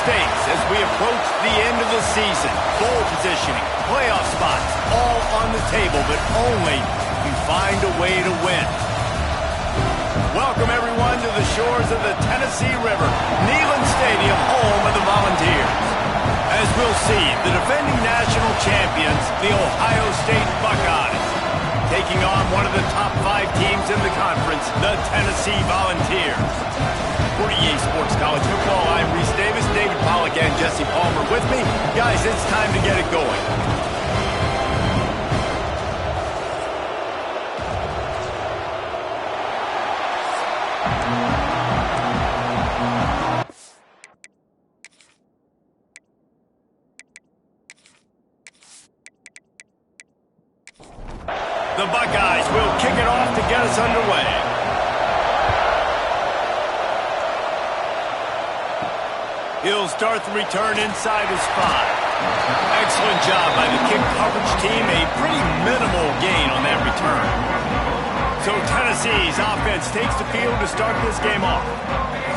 stakes as we approach the end of the season. Bowl positioning, playoff spots, all on the table, but only if you find a way to win. Welcome, everyone, to the shores of the Tennessee River, Neyland Stadium, home of the Volunteers. As we'll see, the defending national champions, the Ohio State Buckeyes, taking on one of the top 5 teams in the conference, the Tennessee Volunteers. For EA Sports College Football, I'm Reese Davis, David Pollack, and Jesse Palmer with me. Guys, it's time to get it going. The Buckeyes will kick it off to get us underway. He'll start the return inside his 5. Excellent job by the kick coverage team. A pretty minimal gain on that return. So Tennessee's offense takes the field to start this game off.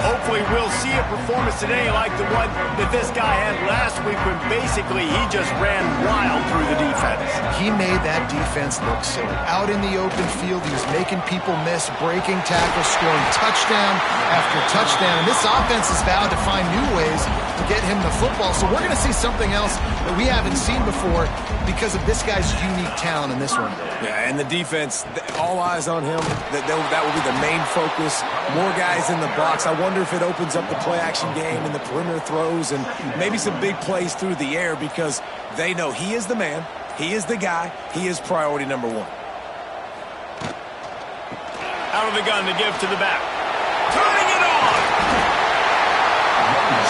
Hopefully we'll see a performance today like the one that this guy had last week when basically he just ran wild through the defense. He made that defense look silly. Out in the open field, he was making people miss, breaking tackles, scoring touchdown after touchdown. And this offense has vowed to find new ways to get him the football. So we're going to see something else that we haven't seen before because of this guy's unique talent in this one. Yeah, and the defense, all eyes on him. That will be the main focus. More guys in the box. I wonder if it opens up the play-action game and the perimeter throws and maybe some big plays through the air because they know he is the man, he is the guy, he is priority number 1. Out of the gun to give to the back. Turning it on!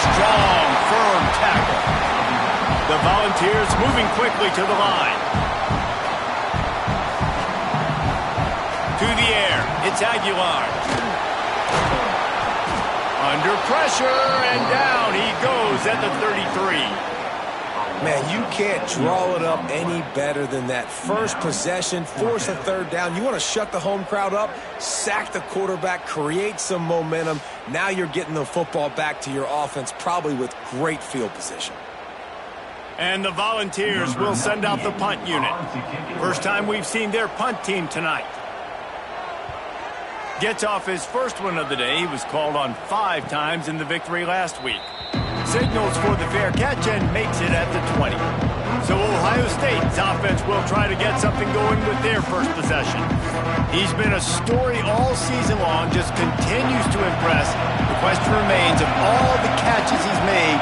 Strong, firm tackle. The Volunteers moving quickly to the line. To the air, it's Aguilar. Under pressure, and down he goes at the 33. Man, you can't draw it up any better than that. First possession, force a third down. You want to shut the home crowd up, sack the quarterback, create some momentum. Now you're getting the football back to your offense, probably with great field position. And the Volunteers will send out the punt unit. First time we've seen their punt team tonight. Gets off his first one of the day. He was called on 5 times in the victory last week. Signals for the fair catch and makes it at the 20. So Ohio State's offense will try to get something going with their first possession. He's been a story all season long, just continues to impress. The question remains, of all the catches he's made,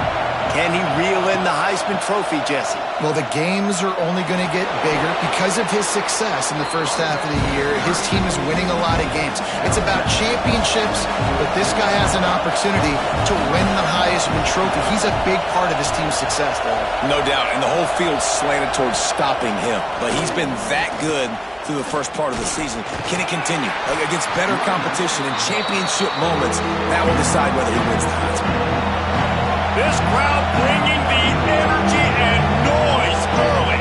can he reel in the Heisman Trophy, Jesse? Well, the games are only going to get bigger because of his success in the first half of the year. His team is winning a lot of games. It's about championships, but this guy has an opportunity to win the Heisman Trophy. He's a big part of his team's success, though. No doubt, and the whole field slanted towards stopping him. But he's been that good through the first part of the season. Can it continue? Against better competition and championship moments, that will decide whether he wins the Heisman. This crowd bringing the energy and noise early.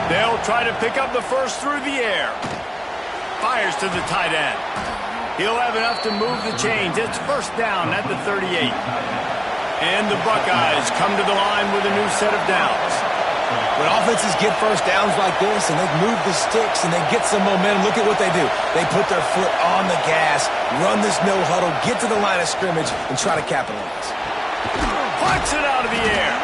They'll try to pick up the first through the air. Fires to the tight end. He'll have enough to move the chains. It's first down at the 38. And the Buckeyes come to the line with a new set of downs. When offenses get first downs like this and they move the sticks and they get some momentum, look at what they do. They put their foot on the gas, run this no huddle, get to the line of scrimmage, and try to capitalize. Punts it out of the air.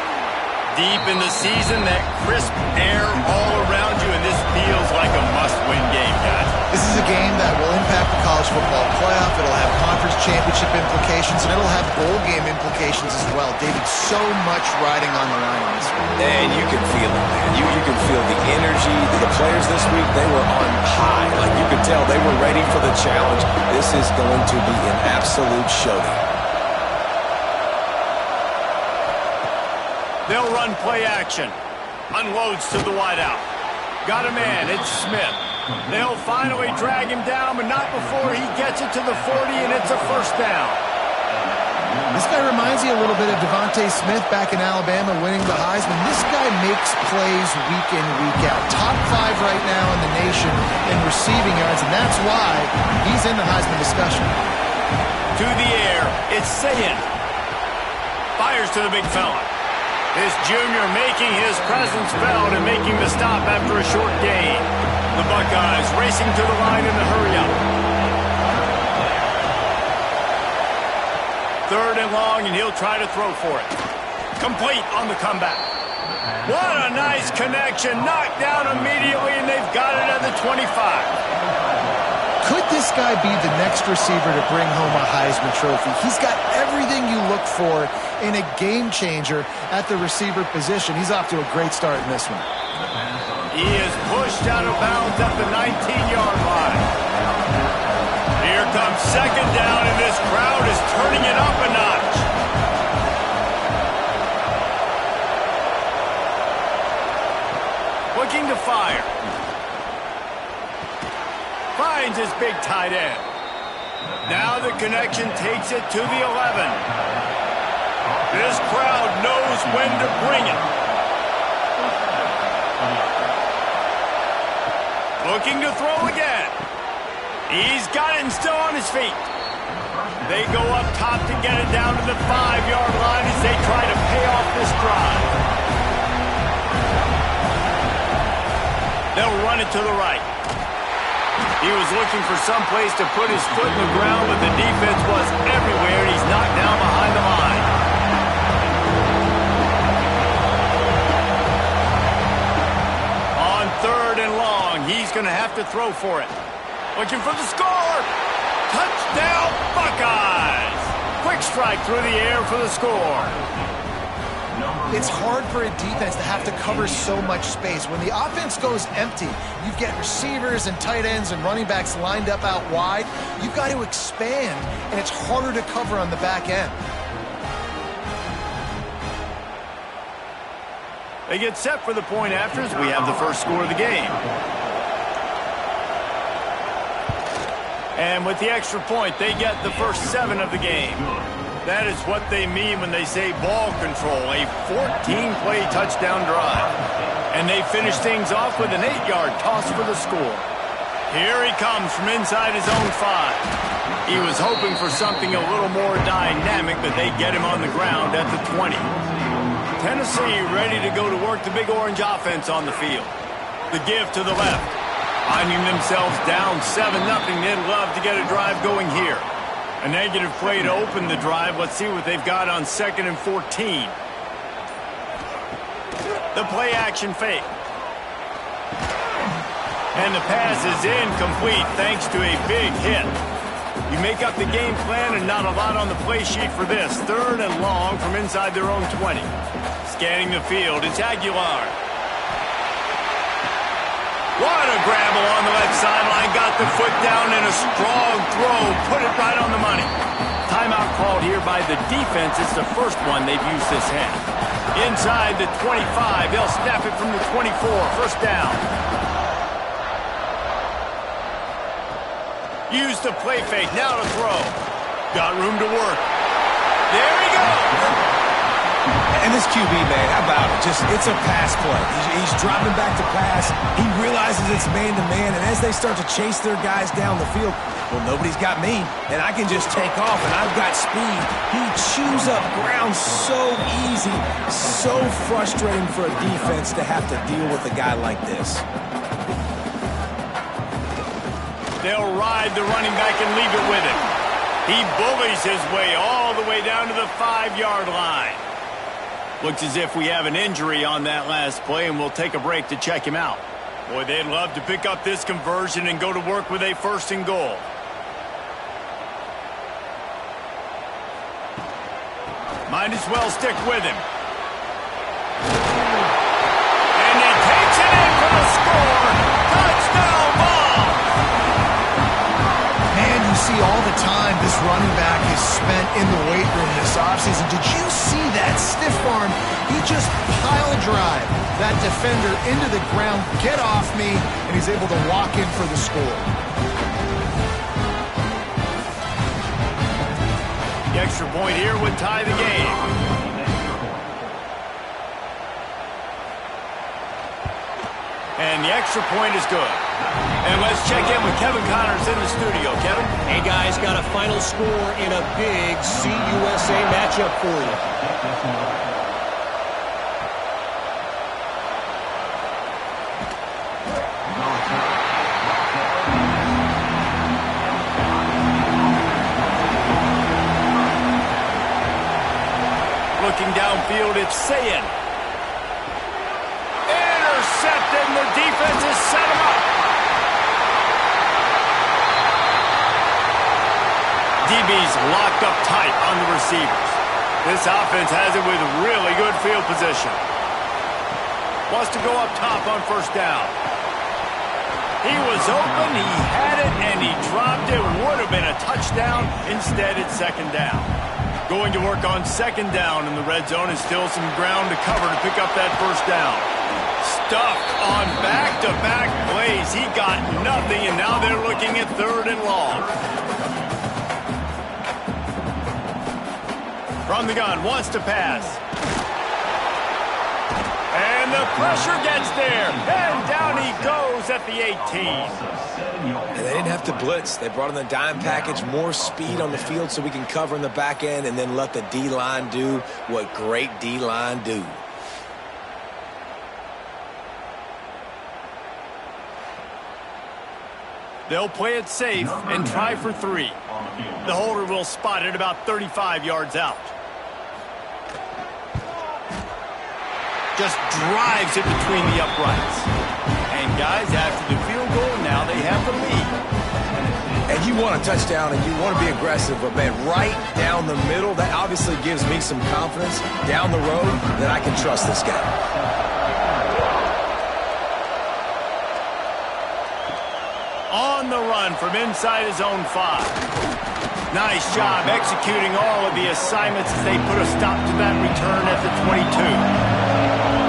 Deep in the season, that crisp air all around you, and this feels like a must-win game, guys. This is a game that will impact the college football playoff. It'll have conference championship implications, and it'll have bowl game implications as well. David, so much riding on the line in this one. And you can feel it, man. You can feel the energy. The players this week, they were on high. Like you could tell they were ready for the challenge. This is going to be an absolute showdown. They'll run play action. Unloads to the wideout. Got a man. It's Smith. They'll finally drag him down, but not before he gets it to the 40, and it's a first down. This guy reminds you a little bit of Devontae Smith back in Alabama winning the Heisman. This guy makes plays week in, week out. Top 5 right now in the nation in receiving yards, and that's why he's in the Heisman discussion. To the air, it's Sayin. Fires to the big fella. This junior making his presence felt and making the stop after a short gain. The Buckeyes racing to the line in the hurry-up. 3rd and long, and he'll try to throw for it. Complete on the comeback. What a nice connection. Knocked down immediately, and they've got it at the 25. Could this guy be the next receiver to bring home a Heisman Trophy? He's got everything you look for in a game changer at the receiver position. He's off to a great start in this one. He is pushed out of bounds at the 19-yard line. Here comes 2nd down, and this crowd is turning it up a notch. Looking to fire. Finds his big tight end. Now the connection takes it to the 11. This crowd knows when to bring it. Looking to throw again. He's got it and still on his feet. They go up top to get it down to the 5-yard line as they try to pay off this drive. They'll run it to the right. He was looking for some place to put his foot in the ground, but the defense was everywhere, and he's knocked down behind the line. On 3rd and long, he's going to have to throw for it. Looking for the score. Touchdown, Buckeyes! Quick strike through the air for the score. It's hard for a defense to have to cover so much space. When the offense goes empty, you get receivers and tight ends and running backs lined up out wide. You've got to expand, and it's harder to cover on the back end. They get set for the point after as we have the first score of the game. And with the extra point, they get the first 7 of the game. That is what they mean when they say ball control, a 14-play touchdown drive. And they finish things off with an 8-yard toss for the score. Here he comes from inside his own 5. He was hoping for something a little more dynamic, but they get him on the ground at the 20. Tennessee ready to go to work the Big Orange offense on the field. The give to the left. Finding themselves down 7-0, they'd love to get a drive going here. A negative play to open the drive. Let's see what they've got on 2nd and 14. The play action fake. And the pass is incomplete thanks to a big hit. You make up the game plan and not a lot on the play sheet for this. 3rd and long from inside their own 20. Scanning the field, it's Aguilar. What a grabble on the left sideline. Got the foot down and a strong throw. Put it right on the money. Timeout called here by the defense. It's the first one they've used this half. Inside the 25. They'll snap it from the 24. First down. Use the play fake. Now to throw. Got room to work. There he goes. And this QB, man, how about it? It's a pass play. He's dropping back to pass. He realizes it's man-to-man, and as they start to chase their guys down the field, well, nobody's got me, and I can just take off, and I've got speed. He chews up ground so easy, so frustrating for a defense to have to deal with a guy like this. They'll ride the running back and leave it with him. He bullies his way all the way down to the 5-yard line. Looks as if we have an injury on that last play, and we'll take a break to check him out. Boy, they'd love to pick up this conversion and go to work with a 1st and goal. Might as well stick with him. And he takes it in for the score. Touchdown ball! Man, you see all the time this running back is spent in the weight room this offseason. Did you see that stiff arm? He just pile drive that defender into the ground, get off me, and he's able to walk in for the score. The extra point here would tie the game. And the extra point is good. And let's check in with Kevin Connors in the studio. Kevin? Hey, guys, got a final score in a big CUSA matchup for you. Looking downfield, it's Sayin. Intercepted, and the defense has set him up. DB's locked up tight on the receivers. This offense has it with really good field position. Wants to go up top on first down. He was open, he had it, and he dropped it. Would have been a touchdown. Instead, it's second down. Going to work on second down in the red zone, and still some ground to cover to pick up that first down. Stuffed on back-to-back plays. He got nothing, and now they're looking at third and long. From the gun, wants to pass. And the pressure gets there. And down he goes at the 18. And they didn't have to blitz. They brought in the dime package, more speed on the field so we can cover in the back end and then let the D-line do what great D-line do. They'll play it safe and try for 3. The holder will spot it about 35 yards out. Just drives it between the uprights. And guys, after the field goal, now they have the lead. And you want a touchdown and you want to be aggressive, but man, right down the middle, that obviously gives me some confidence down the road that I can trust this guy. On the run from inside his own 5. Nice job executing all of the assignments as they put a stop to that return at the 22.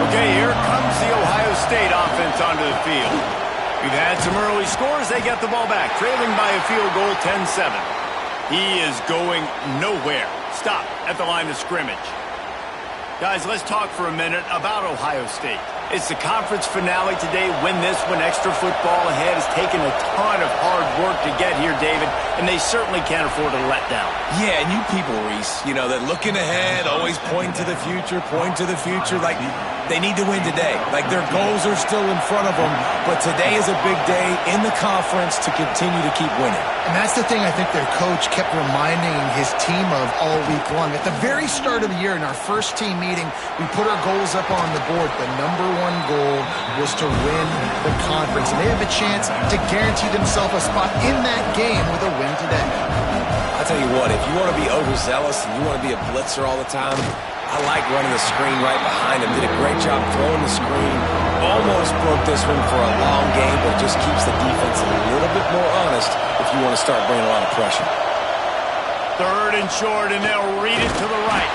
Okay, here comes the Ohio State offense onto the field. We've had some early scores. They get the ball back, trailing by a field goal, 10-7. He is going nowhere. Stop at the line of scrimmage. Guys, let's talk for a minute about Ohio State. It's the conference finale today. Win this one. Extra football ahead. Has taken a ton of hard work to get here, David, and they certainly can't afford a letdown. Yeah, and you people, Reese, you know, that looking ahead, always point to the future, like they need to win today. Like their goals are still in front of them, but today is a big day in the conference to continue to keep winning. And that's the thing I think their coach kept reminding his team of all week long. At the very start of the year, in our first team meeting, we put our goals up on the board. The number one goal was to win the conference, and they have a chance to guarantee themselves a spot in that game with a win today. I'll tell you what, if you want to be overzealous and you want to be a blitzer all the time, I like running the screen right behind him. Did a great job throwing the screen. Almost broke this one for a long game, but just keeps the defense a little bit more honest if you want to start bringing a lot of pressure. Third and short, and they'll read it to the right.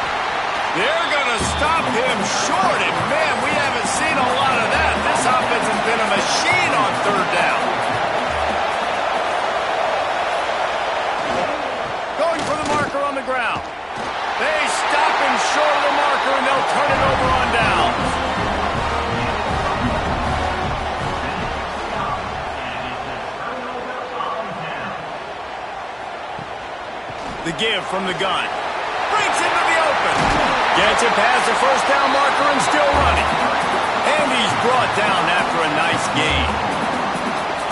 They're going to stop him short, and man, we haven't seen a lot of that. This offense has been a machine on third down. Going for the marker on the ground. They stop him short of the marker, and they'll turn it over on downs. The give from the gun. Breaks into the open. Gets it past the first down marker and still running. And he's brought down after a nice gain.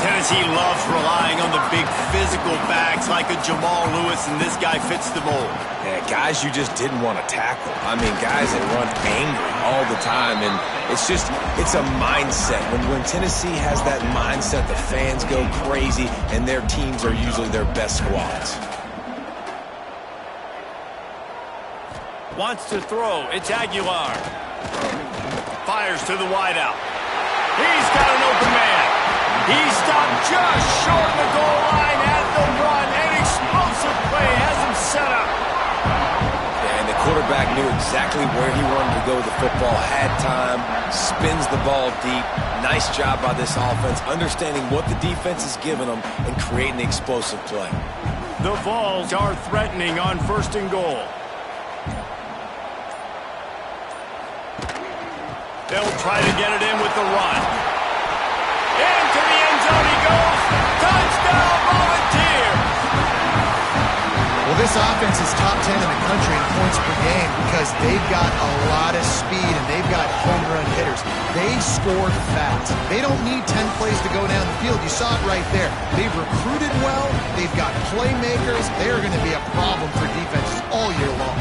Tennessee loves relying on the big physical backs like a Jamal Lewis, and this guy fits the mold. Yeah, guys you just didn't want to tackle. I mean, guys that run angry all the time, and it's a mindset. When Tennessee has that mindset, the fans go crazy, and their teams are usually their best squads. Wants to throw. It's Aguilar. Fires to the wideout. He's got an open man. He stopped just short of the goal line at the run. An explosive play has him set up. And the quarterback knew exactly where he wanted to go with the football, had time, spins the ball deep. Nice job by this offense, understanding what the defense is giving them and creating the explosive play. The Vols are threatening on first and goal. They'll try to get it in with the run. Into the end zone he This offense is top 10 in the country in points per game because they've got a lot of speed and they've got home run hitters. They score fast. They don't need 10 plays to go down the field. You saw it right there. They've recruited well. They've got playmakers. They are going to be a problem for defenses all year long.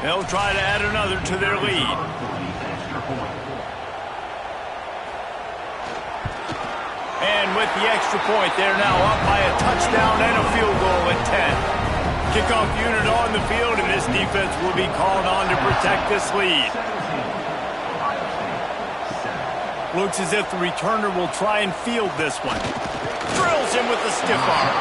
They'll try to add another to their lead. And with the extra point, they're now up by a touchdown and a field goal at 10. Kickoff unit on the field, and this defense will be called on to protect this lead. Looks as if the returner will try and field this one. Drills him with the stiff arm.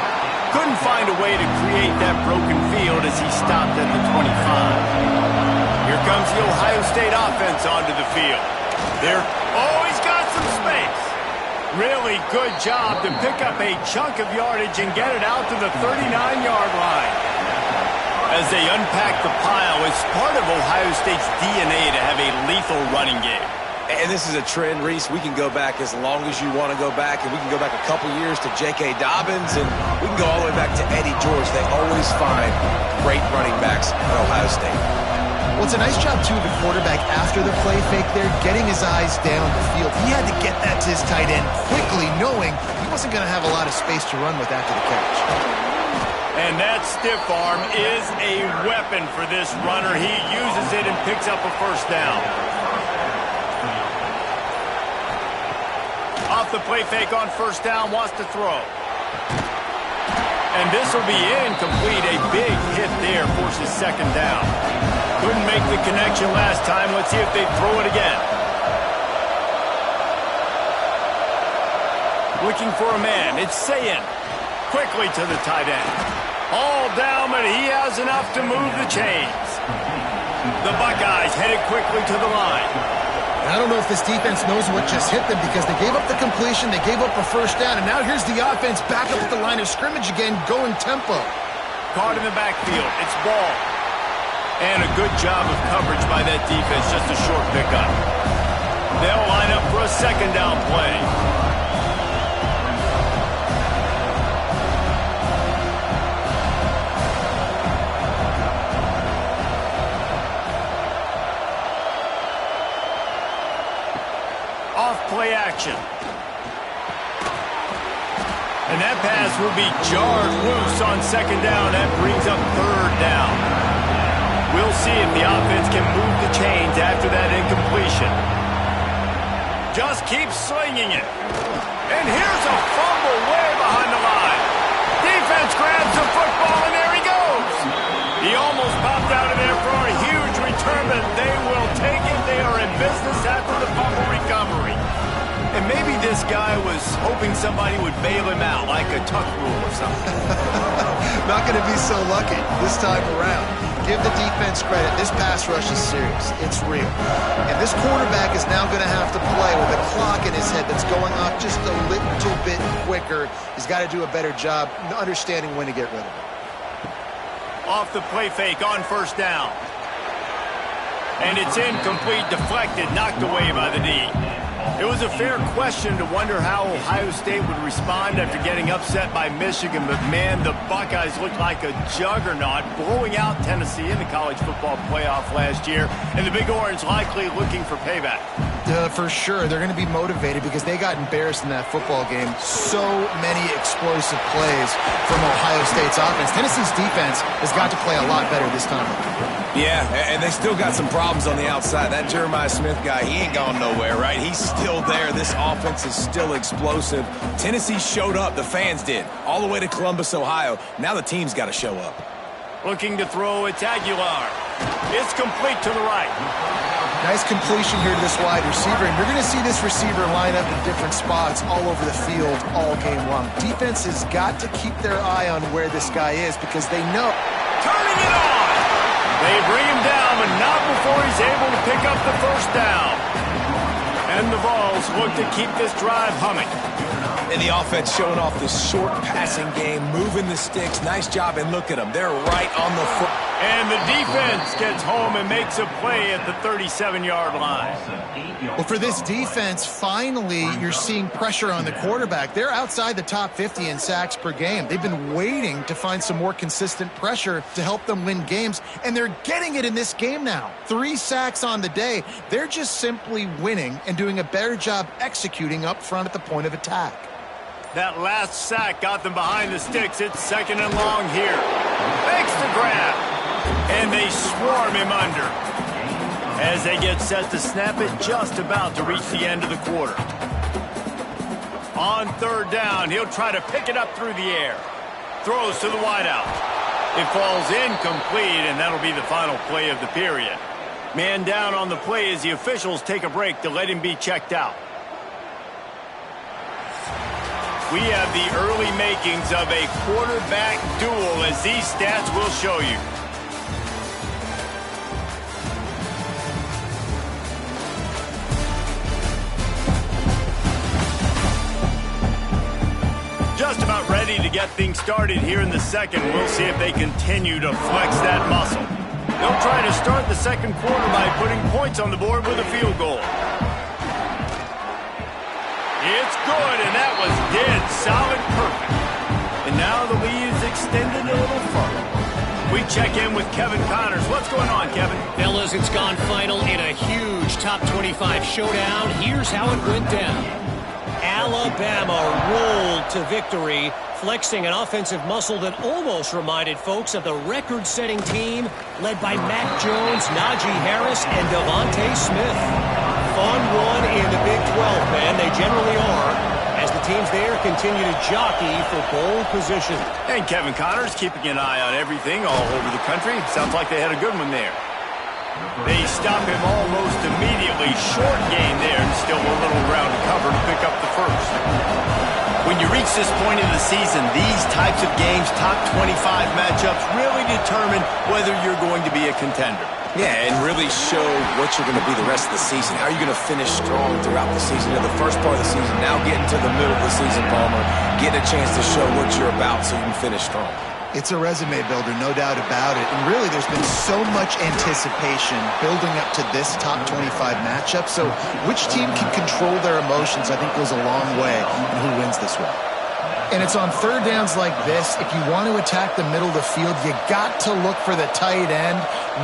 Couldn't find a way to create that broken field as he stopped at the 25. Here comes the Ohio State offense onto the field. He's got some space. Really good job to pick up a chunk of yardage and get it out to the 39-yard line. As they unpack the pile, it's part of Ohio State's DNA to have a lethal running game. And this is a trend, Reese. We can go back as long as you want to go back, and we can go back a couple years to J.K. Dobbins, and we can go all the way back to Eddie George. They always find great running backs at Ohio State. Well, it's a nice job, too, of the quarterback after the play fake there, getting his eyes down the field. He had to get that to his tight end quickly, knowing he wasn't going to have a lot of space to run with after the catch. And that stiff arm is a weapon for this runner. He uses it and picks up a first down. Off the play fake on first down, wants to throw. And this will be incomplete. A big hit there, forces second down. Couldn't make the connection last time. Let's see if they throw it again. Looking for a man. It's Sayin. Quickly to the tight end. All down, but he has enough to move the chains. The Buckeyes headed quickly to the line. I don't know if this defense knows what just hit them because they gave up the completion, they gave up a first down, and now here's the offense back up at the line of scrimmage again, going tempo. Caught in the backfield. It's ball. And a good job of coverage by that defense, just a short pickup. They'll line up for a second down play. Off play action. And that pass will be jarred loose on second down. That brings up third down. We'll see if the offense can move the chains after that incompletion. Just keep slinging it. And here's a fumble way behind the line. Defense grabs the football, and there he goes. He almost popped out of there for a huge return, but they will take it. They are in business after the fumble recovery. And maybe this guy was hoping somebody would bail him out, like a tuck rule or something. Not going to be so lucky this time around. Give the defense credit. This pass rush is serious. It's real. And this quarterback is now going to have to play with a clock in his head that's going off just a little bit quicker. He's got to do a better job understanding when to get rid of it. Off the play fake on first down. And it's incomplete, deflected, knocked away by the D. It was a fair question to wonder how Ohio State would respond after getting upset by Michigan, but man, the Buckeyes looked like a juggernaut, blowing out Tennessee in the college football playoff last year, and the Big Orange likely looking for payback. For sure, they're going to be motivated because they got embarrassed in that football game. So many explosive plays from Ohio State's offense. Tennessee's defense has got to play a lot better this time. Yeah, and they still got some problems on the outside. That Jeremiah Smith guy, he ain't gone nowhere, right? He's still there. This offense is still explosive. Tennessee showed up. The fans did. All the way to Columbus, Ohio. Now the team's got to show up. Looking to throw, it's Aguilar. It's complete to the right. Nice completion here to this wide receiver, and you're going to see this receiver line up in different spots all over the field all game long. Defense has got to keep their eye on where this guy is because they know. Turning it on! They bring him down, but not before he's able to pick up the first down. And the Vols look to keep this drive humming. And the offense showing off this short passing game, moving the sticks. Nice job, and look at them. They're right on the foot. And the defense gets home and makes a play at the 37-yard line. Well, for this defense, finally, you're seeing pressure on the quarterback. They're outside the top 50 in sacks per game. They've been waiting to find some more consistent pressure to help them win games, and they're getting it in this game now. 3 sacks on the day. They're just simply winning and doing a better job executing up front at the point of attack. That last sack got them behind the sticks. It's 2nd and long here. Makes the grab. And they swarm him under as they get set to snap it, just about to reach the end of the quarter. On 3rd down, he'll try to pick it up through the air. Throws to the wideout. It falls incomplete, and that'll be the final play of the period. Man down on the play as the officials take a break to let him be checked out. We have the early makings of a quarterback duel, as these stats will show you. Just about ready to get things started here in the second. We'll see if they continue to flex that muscle. They'll try to start the second quarter by putting points on the board with a field goal. It's good, and that was dead solid perfect. And now the lead is extended a little further. We check in with Kevin Connors. What's going on, Kevin? Fellas, it's gone final in a huge top 25 showdown. Here's how it went down. Alabama rolled to victory, flexing an offensive muscle that almost reminded folks of the record-setting team led by Mac Jones, Najee Harris, and Devontae Smith. Fun one in the Big 12, man. They generally are, as the teams there continue to jockey for pole position. And Kevin Connors keeping an eye on everything all over the country. Sounds like they had a good one there. They stop him almost immediately. Short gain there, and still a little ground to cover to pick up the first. When you reach this point in the season, these types of games, top 25 matchups, really determine whether you're going to be a contender. Yeah, and really show what you're going to be the rest of the season. How are you going to finish strong throughout the season? The first part of the season, now getting to the middle of the season, Palmer, getting a chance to show what you're about so you can finish strong. It's a resume builder, no doubt about it. And really, there's been so much anticipation building up to this top 25 matchup. So which team can control their emotions, I think, goes a long way in who wins this one. And it's on 3rd downs like this. If you want to attack the middle of the field, you got to look for the tight end.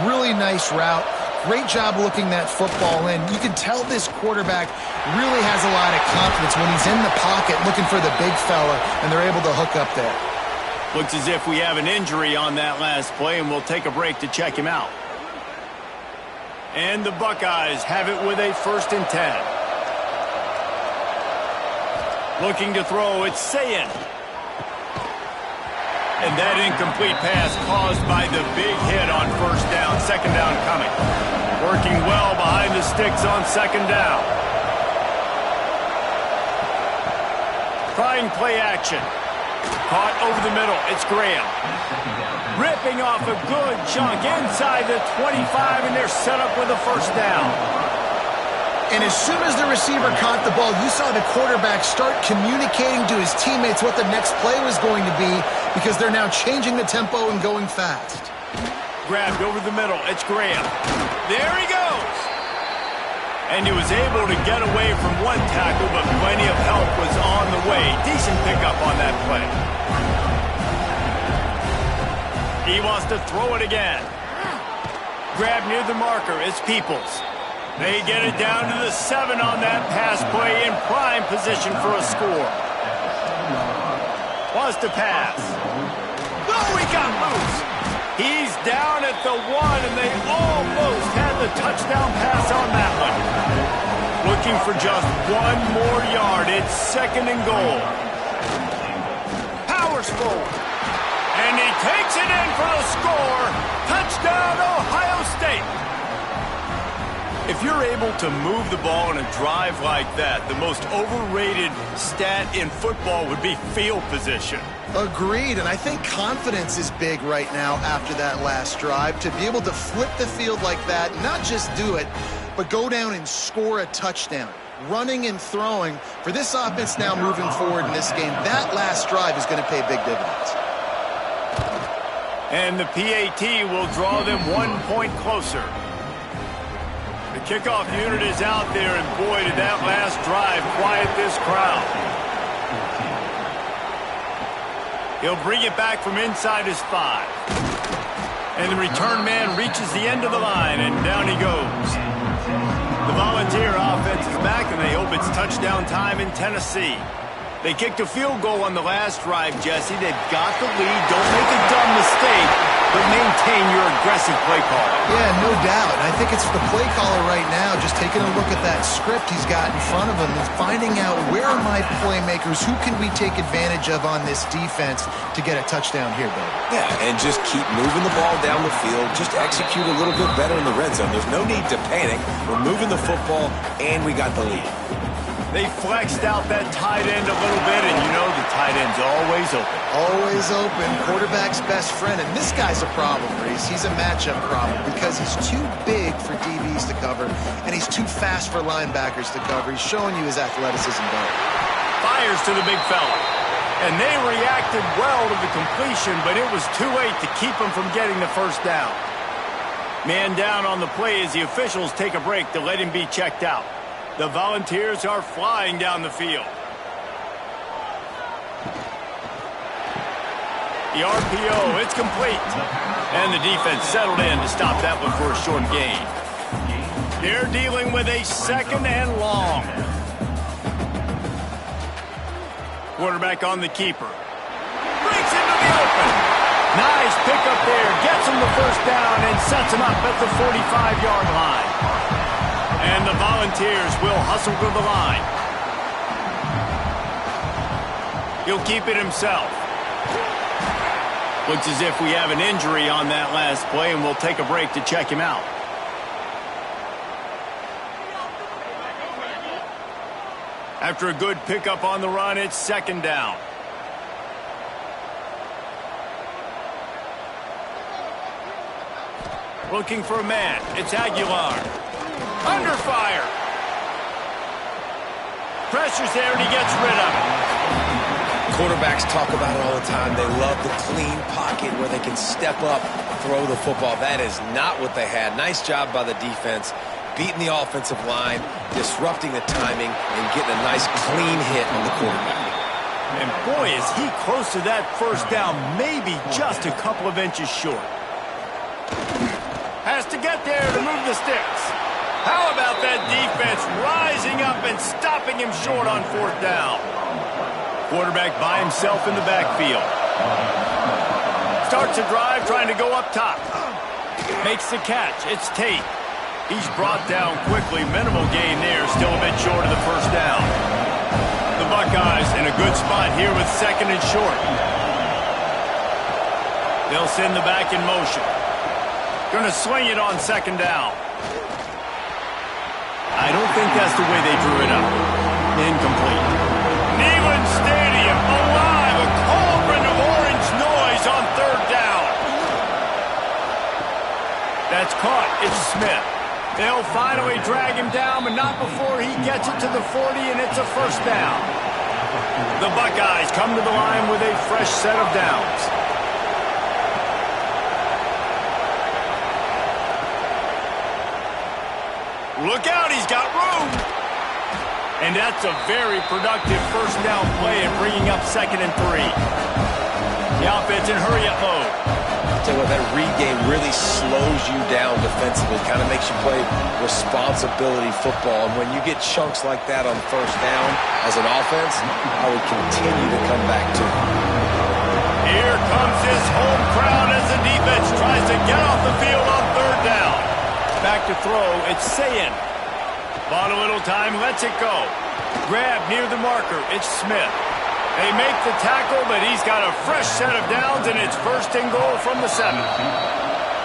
Really nice route. Great job looking that football in. You can tell this quarterback really has a lot of confidence when he's in the pocket looking for the big fella, and they're able to hook up there. Looks as if we have an injury on that last play, and we'll take a break to check him out. And the Buckeyes have it with a 1st and 10. Looking to throw, it's Sayin. And that incomplete pass caused by the big hit on 1st down. 2nd down coming. Working well behind the sticks on 2nd down. Trying play action. Caught over the middle. It's Graham. Ripping off a good chunk inside the 25, and they're set up with a 1st down. And as soon as the receiver caught the ball, you saw the quarterback start communicating to his teammates what the next play was going to be, because they're now changing the tempo and going fast. Grabbed over the middle. It's Graham. There he goes. And he was able to get away from one tackle, but plenty of help was on the way. Decent pickup on that play. He wants to throw it again. Grab near the marker. It's Peoples. They get it down to the 7 on that pass play, in prime position for a score. Wants to pass. Oh, he got loose. He's down at the 1, and they almost had the touchdown pass on that one. Looking for just 1 more yard. It's 2nd and goal. Powers forward. And he takes it in for the score. Touchdown, Ohio State. If you're able to move the ball in a drive like that, the most overrated stat in football would be field position. Agreed, and I think confidence is big right now after that last drive. To be able to flip the field like that, not just do it, but go down and score a touchdown. Running and throwing, for this offense now moving forward in this game, that last drive is going to pay big dividends. And the PAT will draw them 1 point closer. The kickoff unit is out there, and boy, did that last drive quiet this crowd. He'll bring it back from inside his 5. And the return man reaches the end of the line, and down he goes. The Volunteer offense is back, and they hope it's touchdown time in Tennessee. They kicked a field goal on the last drive, Jesse. They've got the lead. Don't make a dumb mistake, but maintain your aggressive play call. Yeah, no doubt. I think it's the play caller right now, just taking a look at that script he's got in front of him and finding out where are my playmakers, who can we take advantage of on this defense to get a touchdown here, Bill. Yeah, and just keep moving the ball down the field. Just execute a little bit better in the red zone. There's no need to panic. We're moving the football, and we got the lead. They flexed out that tight end a little bit, and you know the tight end's always open. Always open. Quarterback's best friend. And this guy's a problem, Reese. He's a matchup problem because he's too big for DBs to cover, and he's too fast for linebackers to cover. He's showing you his athleticism, though. Fires to the big fella. And they reacted well to the completion, but it was too late to keep him from getting the first down. Man down on the play as the officials take a break to let him be checked out. The Volunteers are flying down the field. The RPO, it's complete. And the defense settled in to stop that one for a short gain. They're dealing with a 2nd and long. Quarterback on the keeper. Breaks into the open. Nice pickup there. Gets him the first down and sets him up at the 45-yard line. And the Volunteers will hustle to the line. He'll keep it himself. Looks as if we have an injury on that last play, and we'll take a break to check him out. After a good pickup on the run, it's 2nd down. Looking for a man. It's Aguilar. Under fire. Pressure's there, and he gets rid of it. Quarterbacks talk about it all the time. They love the clean pocket where they can step up, throw the football. That is not what they had. Nice job by the defense, beating the offensive line, disrupting the timing, and getting a nice clean hit on the quarterback. And boy, is he close to that first down, maybe just a couple of inches short. Has to get there to move the sticks. How about that defense rising up and stopping him short on 4th down? Quarterback by himself in the backfield. Starts a drive trying to go up top. Makes the catch. It's Tate. He's brought down quickly. Minimal gain there. Still a bit short of the first down. The Buckeyes in a good spot here with 2nd and short. They'll send the back in motion. Going to swing it on 2nd down. I don't think that's the way they drew it up. Incomplete. Neyland Stadium alive. A cauldron of orange noise on 3rd down. That's caught. It's Smith. They'll finally drag him down, but not before he gets it to the 40, and it's a 1st down. The Buckeyes come to the line with a fresh set of downs. Look out, he's got room. And that's a very productive first down play and bringing up 2nd and 3. The offense in hurry-up mode. I'll tell you what, that read game really slows you down defensively, kind of makes you play responsibility football. And when you get chunks like that on 1st down as an offense, I would continue to come back to it. Here comes his home crowd as the defense tries to get off the field on 3rd down. Back to throw, it's Sayin. Bought a little time, lets it go. Grab near the marker, it's Smith. They make the tackle, but he's got a fresh set of downs, and it's 1st and goal from the 7.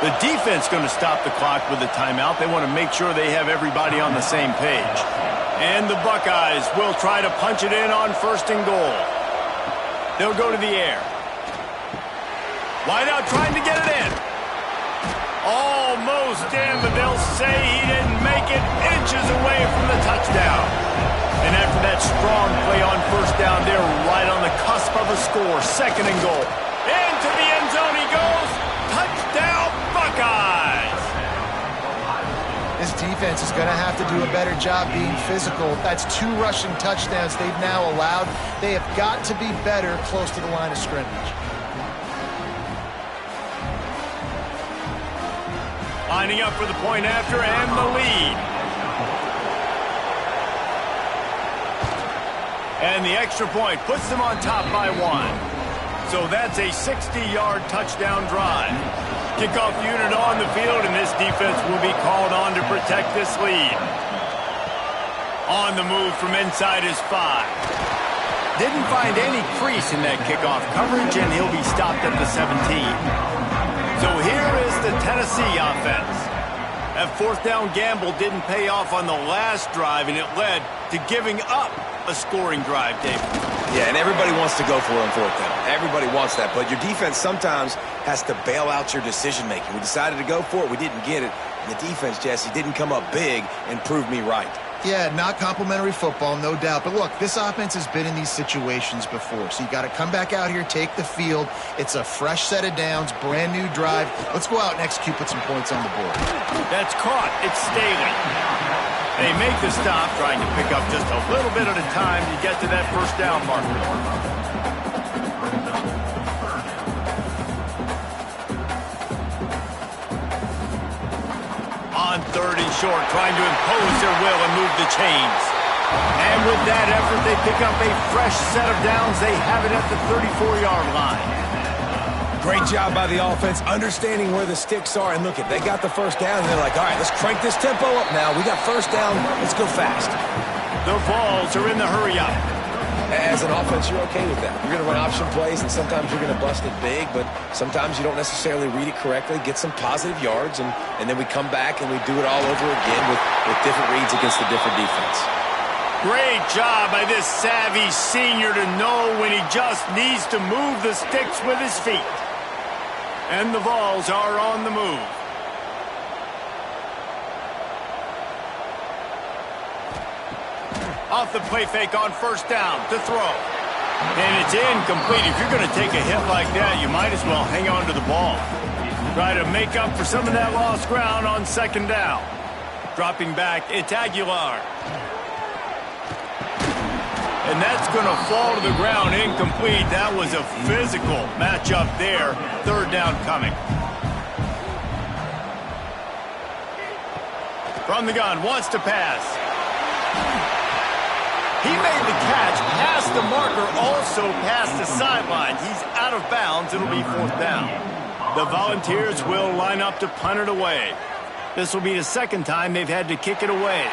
The defense going to stop the clock with a timeout. They want to make sure they have everybody on the same page. And the Buckeyes will try to punch it in on 1st and goal. They'll go to the air. Wideout trying to get it in. Almost in, but they'll say he didn't make it, inches away from the touchdown. And after that strong play on 1st down, they're right on the cusp of a score. 2nd and goal. Into the end zone he goes. defense is going to have to do a better job being physical. That's 2 rushing touchdowns they've now allowed. They have got to be better close to the line of scrimmage. Lining up for the point after and the lead. And the extra point puts them on top by 1. So that's a 60-yard touchdown drive. Kickoff unit on the field, and this defense will be called on to protect this lead. On the move from inside his 5. Didn't find any crease in that kickoff coverage, and he'll be stopped at the 17. So here is the Tennessee offense. That 4th down gamble didn't pay off on the last drive, and it led to giving up a scoring drive, David. Yeah, and everybody wants to go for it on 4th down. Everybody wants that, but your defense sometimes has to bail out your decision-making. We decided to go for it. We didn't get it. And the defense, Jesse, didn't come up big and prove me right. Yeah, not complimentary football, no doubt. But look, this offense has been in these situations before. So you got to come back out here, take the field. It's a fresh set of downs, brand new drive. Let's go out and execute, put some points on the board. That's caught. It's Staley. They make the stop, trying to pick up just a little bit at a time to get to that 1st down marker. On 3rd and short, trying to impose their will and move the chains. And with that effort, they pick up a fresh set of downs. They have it at the 34-yard line. Great job by the offense, understanding where the sticks are. And look, they got the 1st down, and they're like, all right, let's crank this tempo up now. We got 1st down. Let's go fast. The Vols are in the hurry-up. As an offense, you're okay with that. You're going to run option plays, and sometimes you're going to bust it big, but sometimes you don't necessarily read it correctly, get some positive yards, and then we come back and we do it all over again with different reads against a different defense. Great job by this savvy senior to know when he just needs to move the sticks with his feet. And the Vols are on the move. Off the play fake on 1st down to throw. And it's incomplete. If you're going to take a hit like that, you might as well hang on to the ball. Try to make up for some of that lost ground on 2nd down. Dropping back, it's Aguilar. And that's going to fall to the ground incomplete. That was a physical matchup there. 3rd down coming. From the gun, wants to pass. He made the catch, past the marker, also past the sideline. He's out of bounds. It'll be 4th down. The Volunteers will line up to punt it away. This will be the 2nd time they've had to kick it away.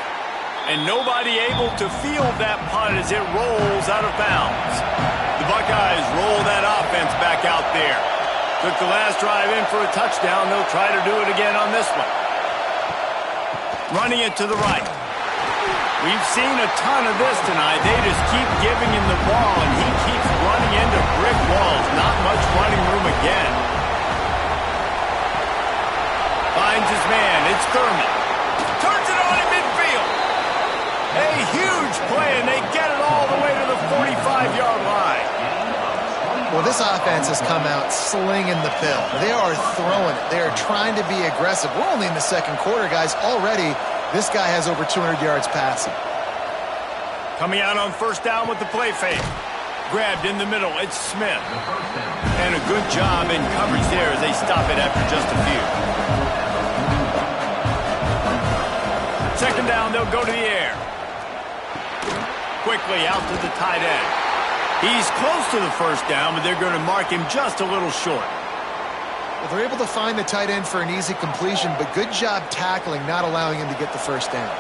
And nobody able to field that punt as it rolls out of bounds. The Buckeyes roll that offense back out there. Took the last drive in for a touchdown. They'll try to do it again on this one. Running it to the right. We've seen a ton of this tonight. They just keep giving him the ball, and he keeps running into brick walls. Not much running room again. Finds his man. It's Thurman. Turns it on in midfield. A huge play, and they get it all the way to the 45-yard line. Well, this offense has come out slinging the pill. They are throwing it. They are trying to be aggressive. We're only in the 2nd quarter, guys. Already, this guy has over 200 yards passing. Coming out on 1st down with the play fake. Grabbed in the middle. It's Smith. And a good job in coverage there as they stop it after just a few. 2nd down, they'll go to the air. Quickly out to the tight end. He's close to the 1st down, but they're going to mark him just a little short. Well, they're able to find the tight end for an easy completion, but good job tackling, not allowing him to get the 1st down.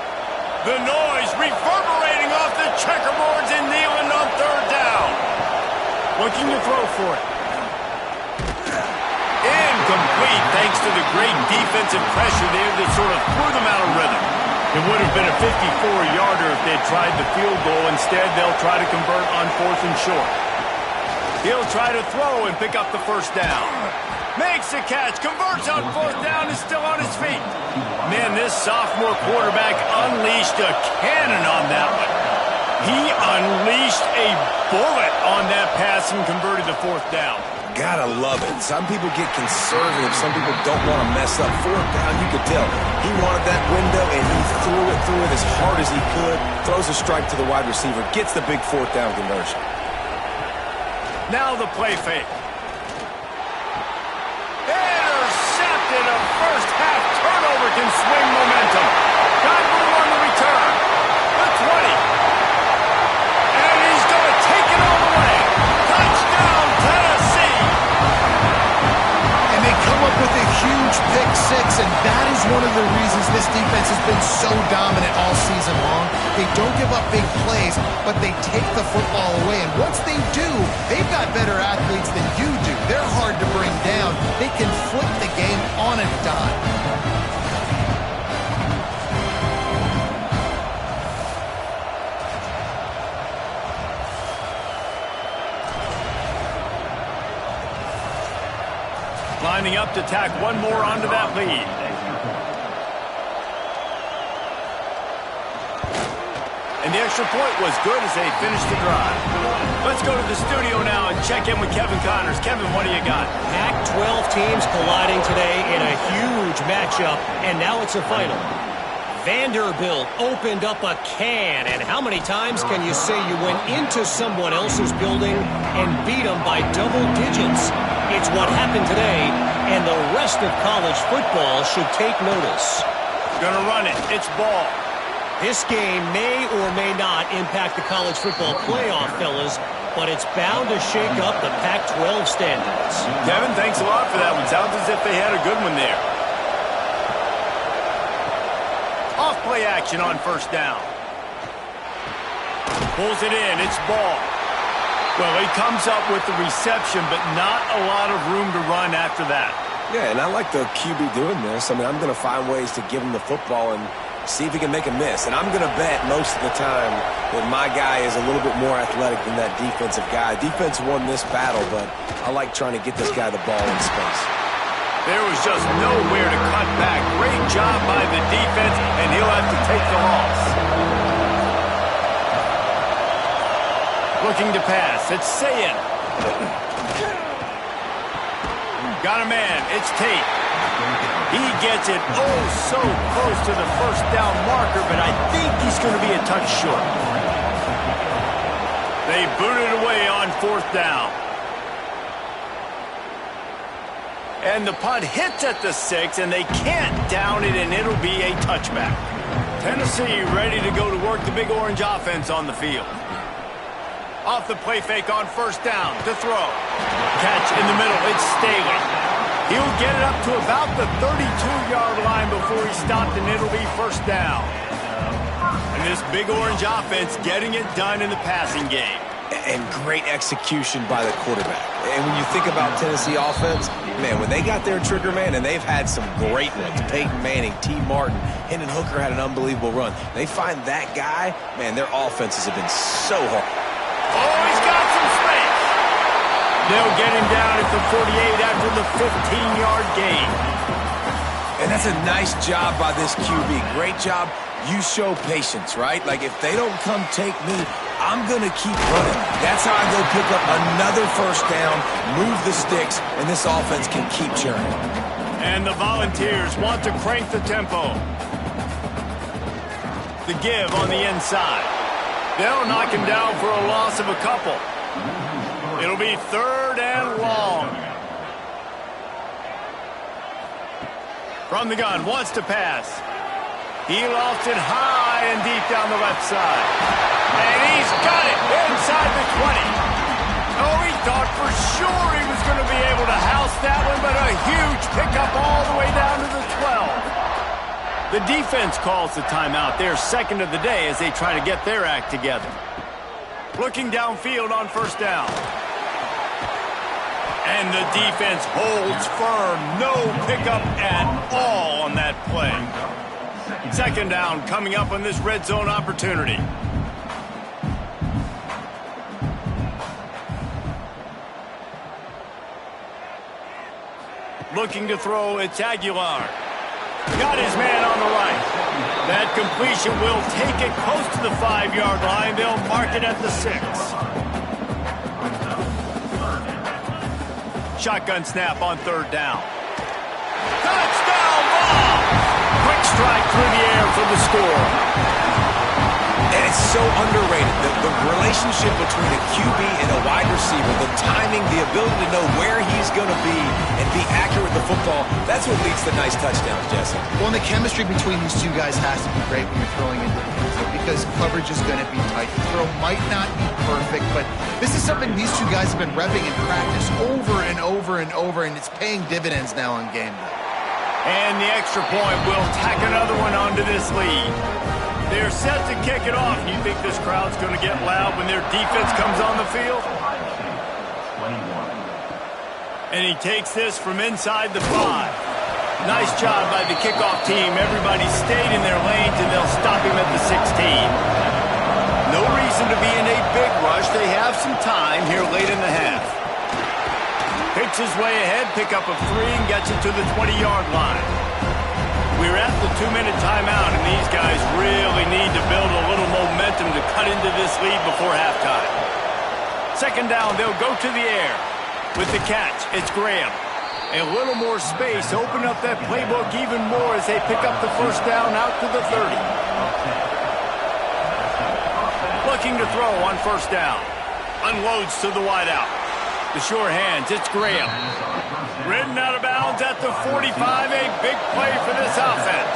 The noise reverberating off the checkerboards and Neyland on 3rd down. Looking to throw for it. Incomplete thanks to the great defensive pressure there that sort of threw them out of rhythm. It would have been a 54-yarder if they'd tried the field goal. Instead, they'll try to convert on 4th and short. He'll try to throw and pick up the 1st down. Makes the catch, converts on 4th down, is still on his feet. Man, this sophomore quarterback unleashed a cannon on that one. He unleashed a bullet on that pass and converted the 4th down. Gotta love it. Some people get conservative. Some people don't want to mess up. Fourth down, you could tell. He wanted that window, and he threw it as hard as he could. Throws a strike to the wide receiver. Gets the big fourth down conversion. Now the play fake. Intercepted. A first half turnover can swing momentum. Got room on the return. The 20. And he's going to take it all the way. Touchdown, Tennessee. And they come up with a huge pick six, and that is one of the reasons this defense has been so dominant all season long. They don't give up big plays, but they take the football away. And once they do, they've got better athletes than you do. They're hard to bring down. They can flip the game on a dime. Lining up to tack one more onto that lead. And the extra point was good as they finished the drive. Let's go to the studio now and check in with Kevin Connors. Kevin, what do you got? Pac-12 teams colliding today in a huge matchup, and now it's a final. Vanderbilt opened up a can, and how many times can you say you went into someone else's building and beat them by double digits? It's what happened today, and the rest of college football should take notice. Gonna run it. It's ball. This game may or may not impact the college football playoff, fellas, but it's bound to shake up the Pac-12 standards. Kevin, thanks a lot for that one. Sounds as if they had a good one there. Off play action on first down. Pulls it in. It's ball. Well, he comes up with the reception, but not a lot of room to run after that. Yeah, and I like the QB doing this. I mean, I'm going to find ways to give him the football and see if he can make a miss. And I'm going to bet most of the time that my guy is a little bit more athletic than that defensive guy. Defense won this battle, but I like trying to get this guy the ball in space. There was just nowhere to cut back. Great job by the defense, and he'll have to take the loss. Looking to pass. It's Sayin. Got a man. It's Tate. He gets it so close to the first down marker, but I think he's going to be a touch short. They boot it away on fourth down. And the punt hits at the 6, and they can't down it, and it'll be a touchback. Tennessee ready to go to work the Big Orange offense on the field. Off the play fake on first down to throw. Catch in the middle. It's Staley. He'll get it up to about the 32-yard line before he's stopped, and it'll be first down. And this Big Orange offense getting it done in the passing game. And great execution by the quarterback. And when you think about Tennessee offense, man, when they got their trigger man, and they've had some great ones, Peyton Manning, T. Martin, Hendon Hooker had an unbelievable run. They find that guy, man, their offenses have been so hard. Oh, he's got some space. They'll get him down at the 48 after the 15-yard gain. And that's a nice job by this QB. Great job. You show patience, right? Like, if they don't come take me, I'm going to keep running. That's how I go pick up another first down, move the sticks, and this offense can keep churning. And the Volunteers want to crank the tempo. The give on the inside. They'll knock him down for a loss of a couple. It'll be third and long. From the gun, wants to pass. He lofts it high and deep down the left side. And he's got it inside the 20. Oh, he thought for sure he was going to be able to house that one, but a huge pickup all the way down to the 12. The defense calls the timeout. They're second of the day as they try to get their act together. Looking downfield on first down. And the defense holds firm. No pickup at all on that play. Second down coming up on this red zone opportunity. Looking to throw, it's Aguilar. Got his man on the right. That completion will take it close to the 5-yard line. They'll mark it at the 6. Shotgun snap on third down. Touchdown ball! Quick strike through the air for the score. And it's so underrated. The relationship between a QB and a wide receiver, the timing, the ability to know where he's going to be and be accurate with the football, that's what leads to nice touchdowns, Jesse. Well, and the chemistry between these two guys has to be great when you're throwing into the field because coverage is going to be tight. The throw might not be perfect, but this is something these two guys have been repping in practice over and over and over, and it's paying dividends now on game day. And the extra point will tack another one onto this lead. They're set to kick it off. You think this crowd's going to get loud when their defense comes on the field? And he takes this from inside the 5. Nice job by the kickoff team. Everybody stayed in their lanes, and they'll stop him at the 16. No reason to be in a big rush. They have some time here late in the half. Picks his way ahead, pick up a 3, and gets it to the 20-yard line. We're at the 2-minute timeout, and these guys really need to build a little momentum to cut into this lead before halftime. Second down, they'll go to the air. With the catch, it's Graham. A little more space, open up that playbook even more as they pick up the first down out to the 30. Looking to throw on first down. Unloads to the wideout. The sure hands, it's Graham. Ridden out of bounds at the 45, a big play for this offense.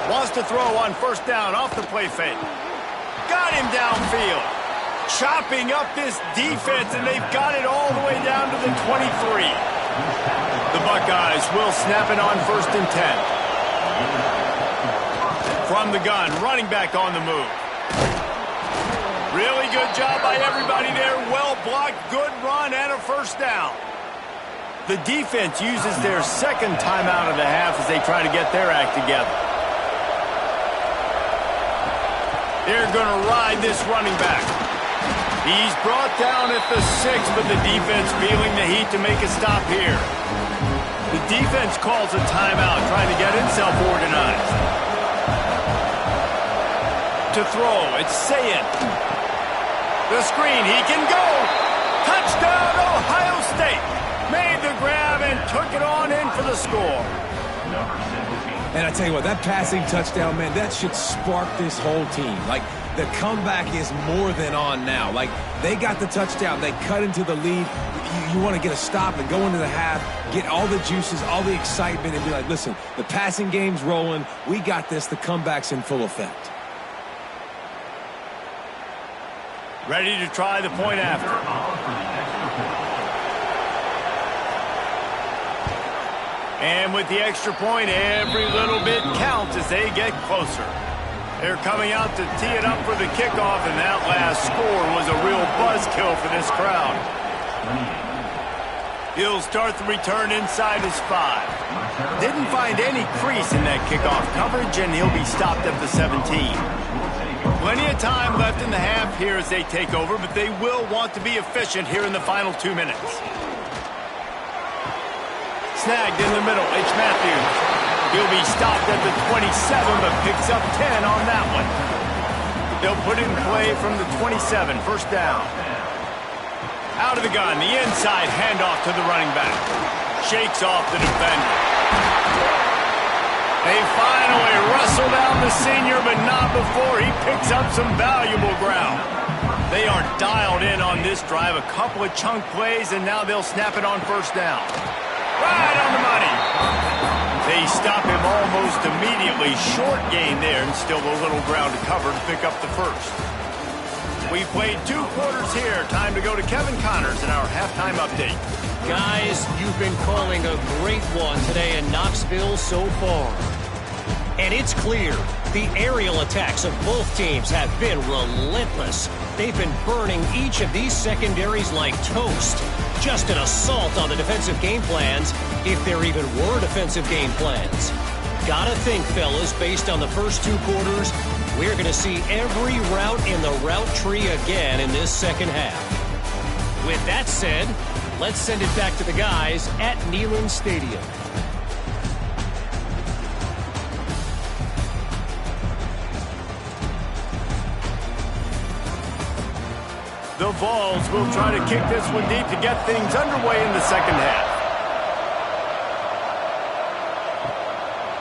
Wants to throw on first down off the play fake. Got him downfield. Chopping up this defense, and they've got it all the way down to the 23. The Buckeyes will snap it on 1st and 10. From the gun, running back on the move. Really good job by everybody there. Well blocked, good run, and a first down. The defense uses their second timeout of the half as they try to get their act together. They're going to ride this running back. He's brought down at the 6, but the defense feeling the heat to make a stop here. The defense calls a timeout, trying to get himself organized. To throw, it's Sayin. The screen, he can go. Touchdown, Ohio State. Made the grab and took it on in for the score. And I tell you what, that passing touchdown, man, that should spark this whole team. Like, the comeback is more than on now. Like, they got the touchdown. They cut into the lead. You want to get a stop and go into the half, get all the juices, all the excitement, and be like, listen, the passing game's rolling. We got this. The comeback's in full effect. Ready to try the point after. And with the extra point, every little bit counts as they get closer. They're coming out to tee it up for the kickoff, and that last score was a real buzzkill for this crowd. He'll start the return inside his 5. Didn't find any crease in that kickoff coverage, and he'll be stopped at the 17. Plenty of time left in the half here as they take over, but they will want to be efficient here in the final 2 minutes. Snagged in the middle, H. Matthews. He'll be stopped at the 27, but picks up 10 on that one. They'll put it in play from the 27, first down. Out of the gun, the inside handoff to the running back. Shakes off the defender. They finally wrestle down the senior, but not before he picks up some valuable ground. They are dialed in on this drive. A couple of chunk plays, and now they'll snap it on first down. Right on the money. They stop him almost immediately. Short gain there, and still a little ground to cover to pick up the first. We played 2 quarters here. Time to go to Kevin Connors in our halftime update. Guys, you've been calling a great one today in Knoxville so far. And it's clear the aerial attacks of both teams have been relentless. They've been burning each of these secondaries like toast. Just an assault on the defensive game plans, if there even were defensive game plans. Gotta think, fellas, based on the first 2 quarters, we're going to see every route in the route tree again in this second half. With that said, let's send it back to the guys at Neyland Stadium. The Vols will try to kick this one deep to get things underway in the second half.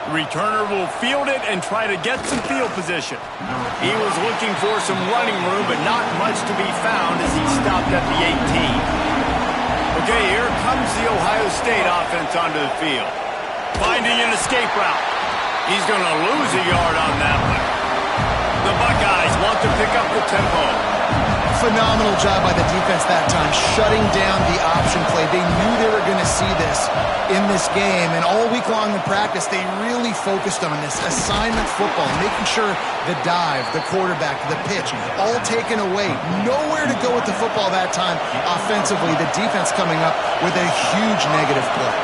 The returner will field it and try to get some field position. He was looking for some running room, but not much to be found as he stopped at the 18. Okay, here comes the Ohio State offense onto the field. Finding an escape route. He's going to lose a yard on that one. The Buckeyes want to pick up the tempo. Phenomenal job by the defense that time, shutting down the option play. They knew they were going to see this in this game, and all week long in practice, they really focused on this assignment football, making sure the dive, the quarterback, the pitch, all taken away. Nowhere to go with the football that time offensively. The defense coming up with a huge negative play.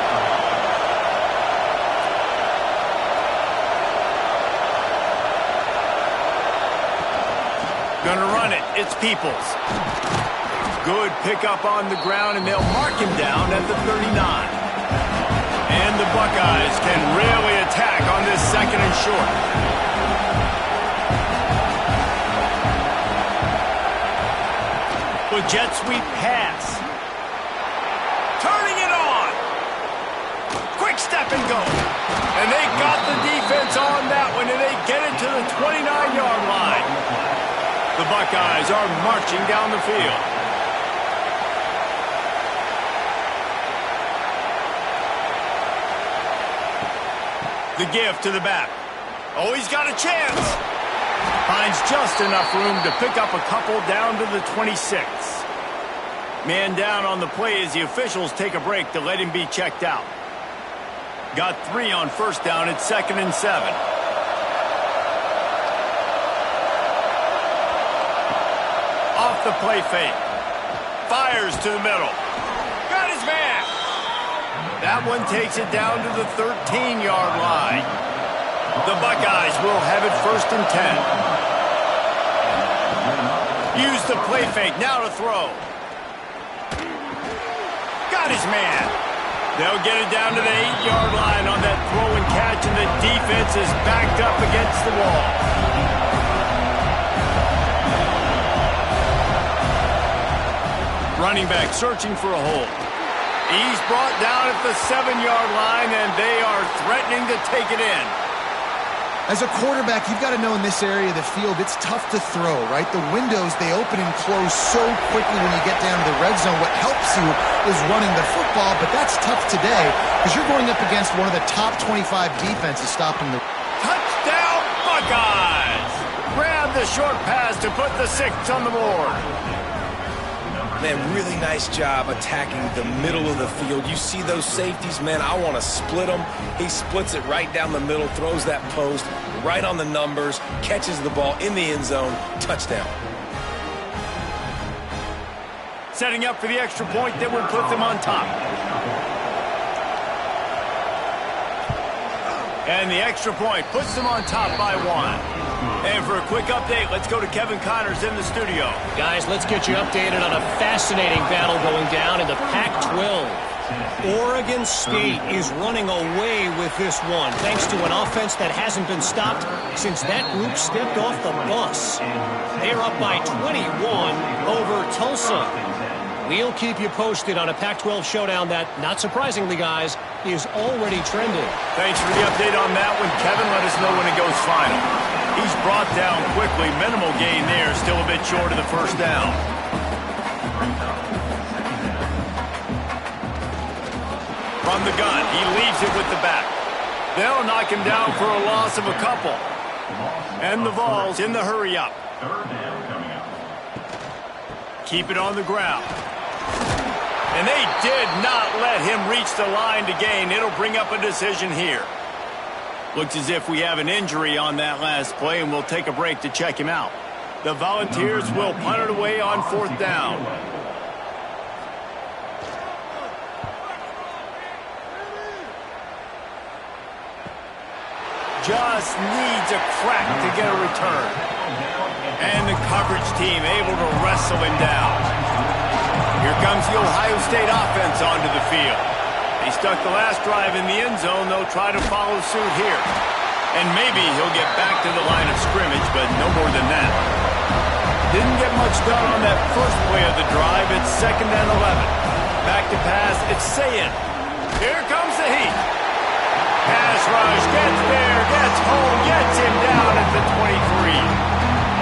Gonna run it. It's Peoples. Good pickup on the ground, and they'll mark him down at the 39. And the Buckeyes can really attack on this second and short. With jet sweep pass. Turning it on. Quick step and go. And they got the defense on that one, and they get it to the 29-yard line. The Buckeyes are marching down the field. The give to the back. Oh, he's got a chance. Finds just enough room to pick up a couple down to the 26. Man down on the play as the officials take a break to let him be checked out. Got 3 on first down at 2nd and 7. Off the play fake. Fires to the middle. Got his man. That one takes it down to the 13-yard line. The Buckeyes will have it 1st and 10. Use the play fake. Now to throw. Got his man. They'll get it down to the 8-yard line on that throw and catch, and the defense is backed up against the wall. Running back searching for a hole. He's brought down at the 7-yard line, and they are threatening to take it in. As a quarterback, you've got to know in this area of the field, it's tough to throw, right? The windows, they open and close so quickly when you get down to the red zone. What helps you is running the football, but that's tough today because you're going up against one of the top 25 defenses stopping the... Touchdown, Buckeyes! Grab the short pass to put the 6 on the board. Man, really nice job attacking the middle of the field. You see those safeties, man, I want to split them. He splits it right down the middle, throws that post, right on the numbers, catches the ball in the end zone, touchdown. Setting up for the extra point that will put them on top. And the extra point puts them on top by 1. And for a quick update, let's go to Kevin Connors in the studio. Guys, let's get you updated on a fascinating battle going down in the Pac-12. Oregon State is running away with this one, thanks to an offense that hasn't been stopped since that group stepped off the bus. They're up by 21 over Tulsa. We'll keep you posted on a Pac-12 showdown that, not surprisingly, guys, is already trending. Thanks for the update on that one, Kevin. Let us know when it goes final. He's brought down quickly. Minimal gain there. Still a bit short of the first down. From the gun, he leaves it with the back. They'll knock him down for a loss of a couple. And the Vols in the hurry up. Keep it on the ground. And they did not let him reach the line to gain. It'll bring up a decision here. Looks as if we have an injury on that last play, and we'll take a break to check him out. The Volunteers will punt it away on 4th down. Just needs a crack to get a return. And the coverage team able to wrestle him down. Here comes the Ohio State offense onto the field. They stuck the last drive in the end zone. They'll try to follow suit here. And maybe he'll get back to the line of scrimmage, but no more than that. Didn't get much done on that first play of the drive. It's 2nd and 11. Back to pass. It's Sayin. Here comes the heat. Pass rush. Gets there. Gets home. Gets him down at the 23.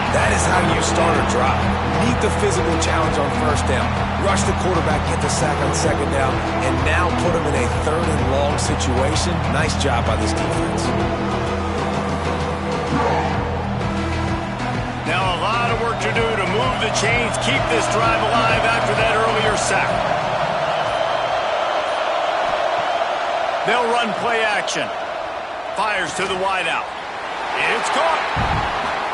That is how you start a drive. Meet the physical challenge on 1st down. Rush the quarterback, get the sack on 2nd down, and now put him in a 3rd and long situation. Nice job by this defense. Now a lot of work to do to move the chains, keep this drive alive after that earlier sack. They'll run play action. Fires to the wideout. It's caught.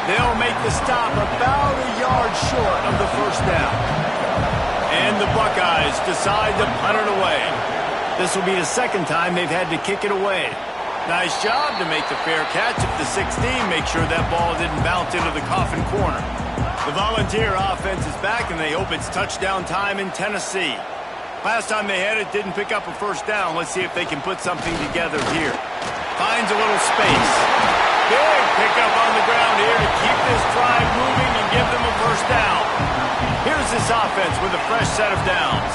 They'll make the stop about a yard short of the 1st down. And the Buckeyes decide to punt it away. This will be the 2nd time they've had to kick it away. Nice job to make the fair catch at the 16. Make sure that ball didn't bounce into the coffin corner. The Volunteer offense is back, and they hope it's touchdown time in Tennessee. Last time they had it, didn't pick up a 1st down. Let's see if they can put something together here. Finds a little space. Big pickup on the ground here to keep this drive moving and give them a 1st down. Here's this offense with a fresh set of downs.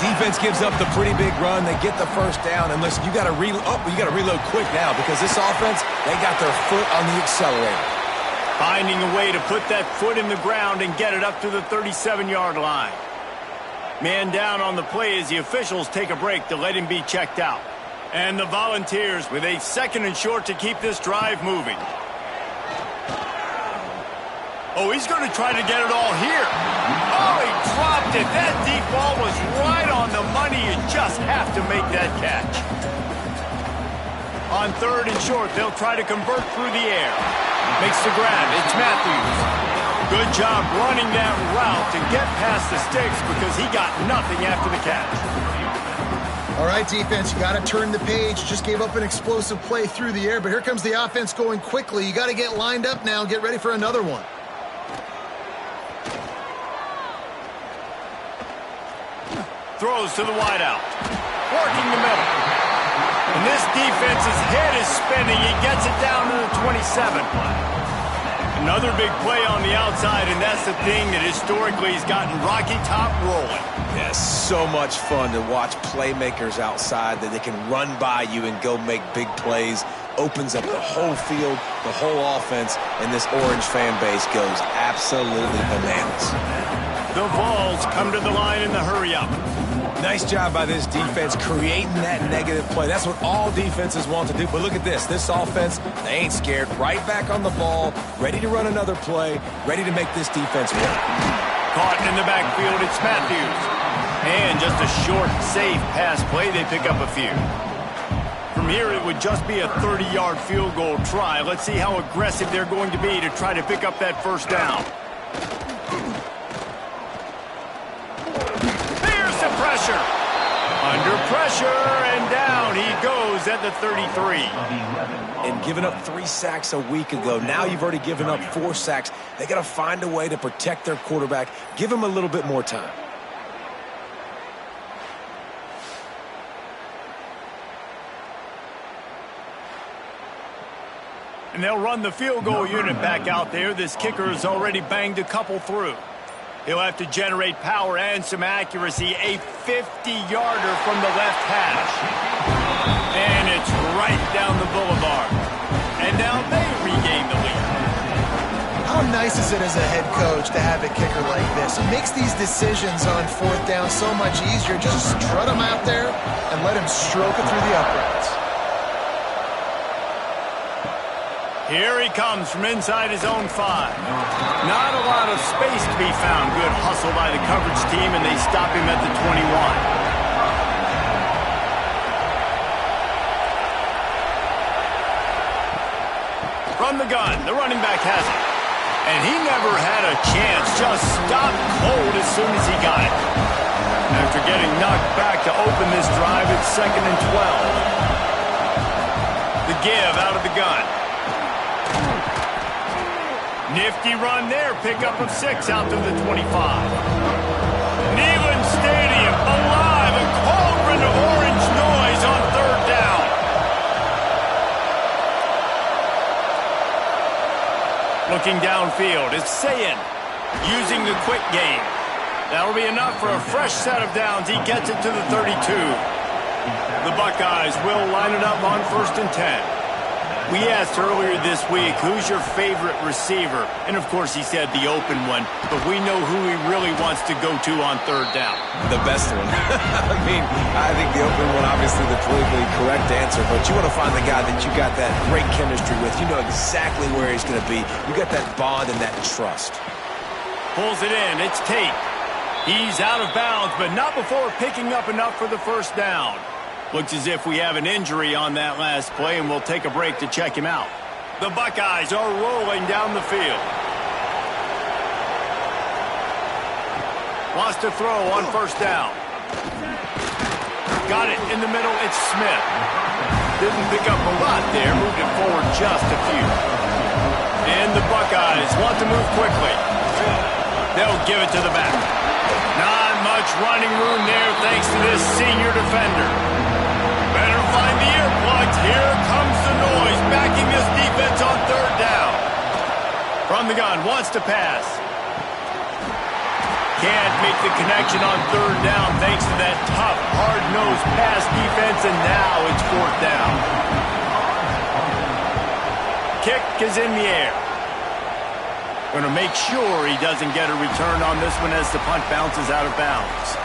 Defense gives up the pretty big run. They get the 1st down, and listen, you got to reload quick now because this offense, they got their foot on the accelerator. Finding a way to put that foot in the ground and get it up to the 37-yard line. Man down on the play as the officials take a break to let him be checked out. And the Volunteers with a 2nd and short to keep this drive moving. Oh, he's going to try to get it all here. Oh, he dropped it. That deep ball was right on the money. You just have to make that catch. On 3rd and short, they'll try to convert through the air. Makes the grab. It's Matthews. Good job running that route to get past the sticks because he got nothing after the catch. All right, defense, you got to turn the page. Just gave up an explosive play through the air, but here comes the offense going quickly. You got to get lined up now and get ready for another one. Throws to the wideout. Working the middle. And this defense's head is spinning. He gets it down to the 27. Another big play on the outside, and that's the thing that historically has gotten Rocky Top rolling. Yeah, so much fun to watch playmakers outside that they can run by you and go make big plays. Opens up the whole field, the whole offense, and this Orange fan base goes absolutely bananas. The Vols come to the line in the hurry-up. Nice job by this defense creating that negative play. That's what all defenses want to do. But look at this. This offense, they ain't scared. Right back on the ball, ready to run another play, ready to make this defense work. Caught in the backfield, it's Matthews. And just a short, safe pass play, they pick up a few. From here, it would just be a 30-yard field goal try. Let's see how aggressive they're going to be to try to pick up that 1st down. There's the pressure. Under pressure, and down he goes at the 33. And giving up 3 sacks a week ago, now you've already given up 4 sacks. They got to find a way to protect their quarterback. Give him a little bit more time. And they'll run the field goal unit back out there. This kicker has already banged a couple through. He'll have to generate power and some accuracy. A 50-yarder from the left hash. And it's right down the boulevard. And now they regain the lead. How nice is it as a head coach to have a kicker like this? It makes these decisions on 4th down so much easier. Just strut him out there and let him stroke it through the uprights. Here he comes from inside his own 5. Not a lot of space to be found. Good hustle by the coverage team, and they stop him at the 21. From the gun, the running back has it. And he never had a chance. Just stopped cold as soon as he got it. After getting knocked back to open this drive, it's 2nd and 12. The give out of the gun. Nifty run there, pickup of 6 out to the 25. Neyland Stadium alive, a cauldron of orange noise on 3rd down. Looking downfield, it's Sayin. using the quick game. That'll be enough for a fresh set of downs. He gets it to the 32. The Buckeyes will line it up on 1st and 10. We asked earlier this week, who's your favorite receiver? And, of course, he said the open one, but we know who he really wants to go to on 3rd down. The best one. I think the open one, obviously the politically correct answer, but you want to find the guy that you got that great chemistry with. You know exactly where he's going to be. You got that bond and that trust. Pulls it in. It's Tate. He's out of bounds, but not before picking up enough for the 1st down. Looks as if we have an injury on that last play, and we'll take a break to check him out. The Buckeyes are rolling down the field. Wants to throw on 1st down. Got it in the middle. It's Smith. Didn't pick up a lot there. Moved it forward just a few. And the Buckeyes want to move quickly. They'll give it to the back. Not much running room there thanks to this senior defender. Better find the earplugs. Here comes the noise, backing this defense on 3rd down. From the gun, wants to pass. Can't make the connection on 3rd down thanks to that tough, hard-nosed pass defense, and now it's 4th down. Kick is in the air. Going to make sure he doesn't get a return on this one as the punt bounces out of bounds.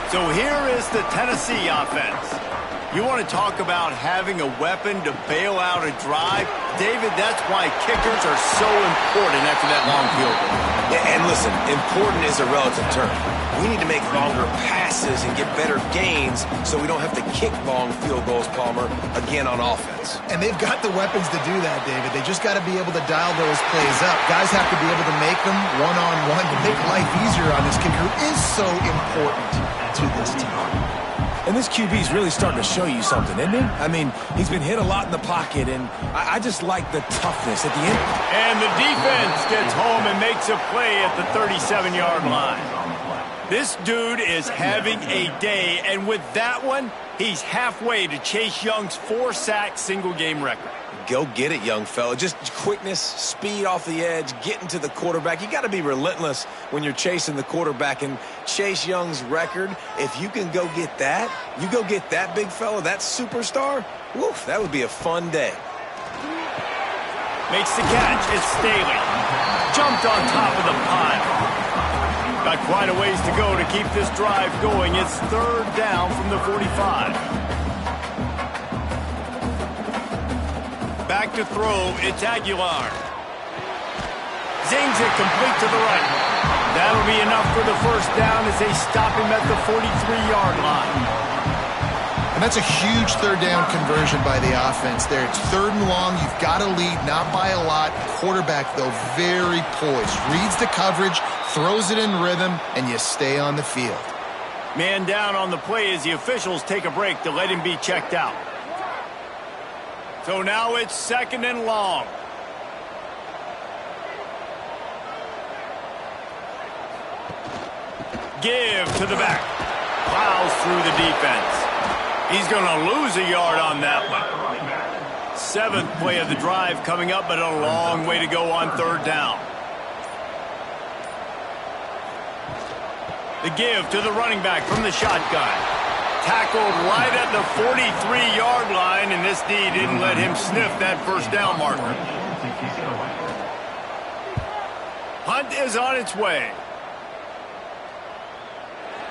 So here is the Tennessee offense. You want to talk about having a weapon to bail out a drive? David, that's why kickers are so important after that long field goal. Yeah, and listen, important is a relative term. We need to make longer passes and get better gains so we don't have to kick long field goals, Palmer, again on offense. And they've got the weapons to do that, David. They just got to be able to dial those plays up. Guys have to be able to make them one-on-one to make life easier on this kicker who is so important to this team. And this QB's really starting to show you something, isn't he? I mean, he's been hit a lot in the pocket, and I just like the toughness at the end. And the defense gets home and makes a play at the 37-yard line. This dude is having a day, and with that one, he's halfway to Chase Young's 4-sack single-game record. Go get it, young fella. Just quickness, speed off the edge, getting to the quarterback. You got to be relentless when you're chasing the quarterback. And Chase Young's record, if you can go get that, you go get that big fella, that superstar, woof, that would be a fun day. Makes the catch. It's Staley. Jumped on top of the pile. Got quite a ways to go to keep this drive going. It's 3rd down from the 45. Back to throw, it's Aguilar. Zings it complete to the right. That'll be enough for the 1st down as they stop him at the 43-yard line. And that's a huge 3rd down conversion by the offense there. It's 3rd and long. You've got to lead, not by a lot. Quarterback, though, very poised. Reads the coverage, throws it in rhythm, and you stay on the field. Man down on the play as the officials take a break to let him be checked out. So now it's 2nd and long. Give to the back. Plows through the defense. He's going to lose a yard on that one. 7th play of the drive coming up, but a long way to go on 3rd down. The give to the running back from the shotgun. Tackled right at the 43-yard line, and this D didn't let him sniff that 1st down marker. Punt is on its way.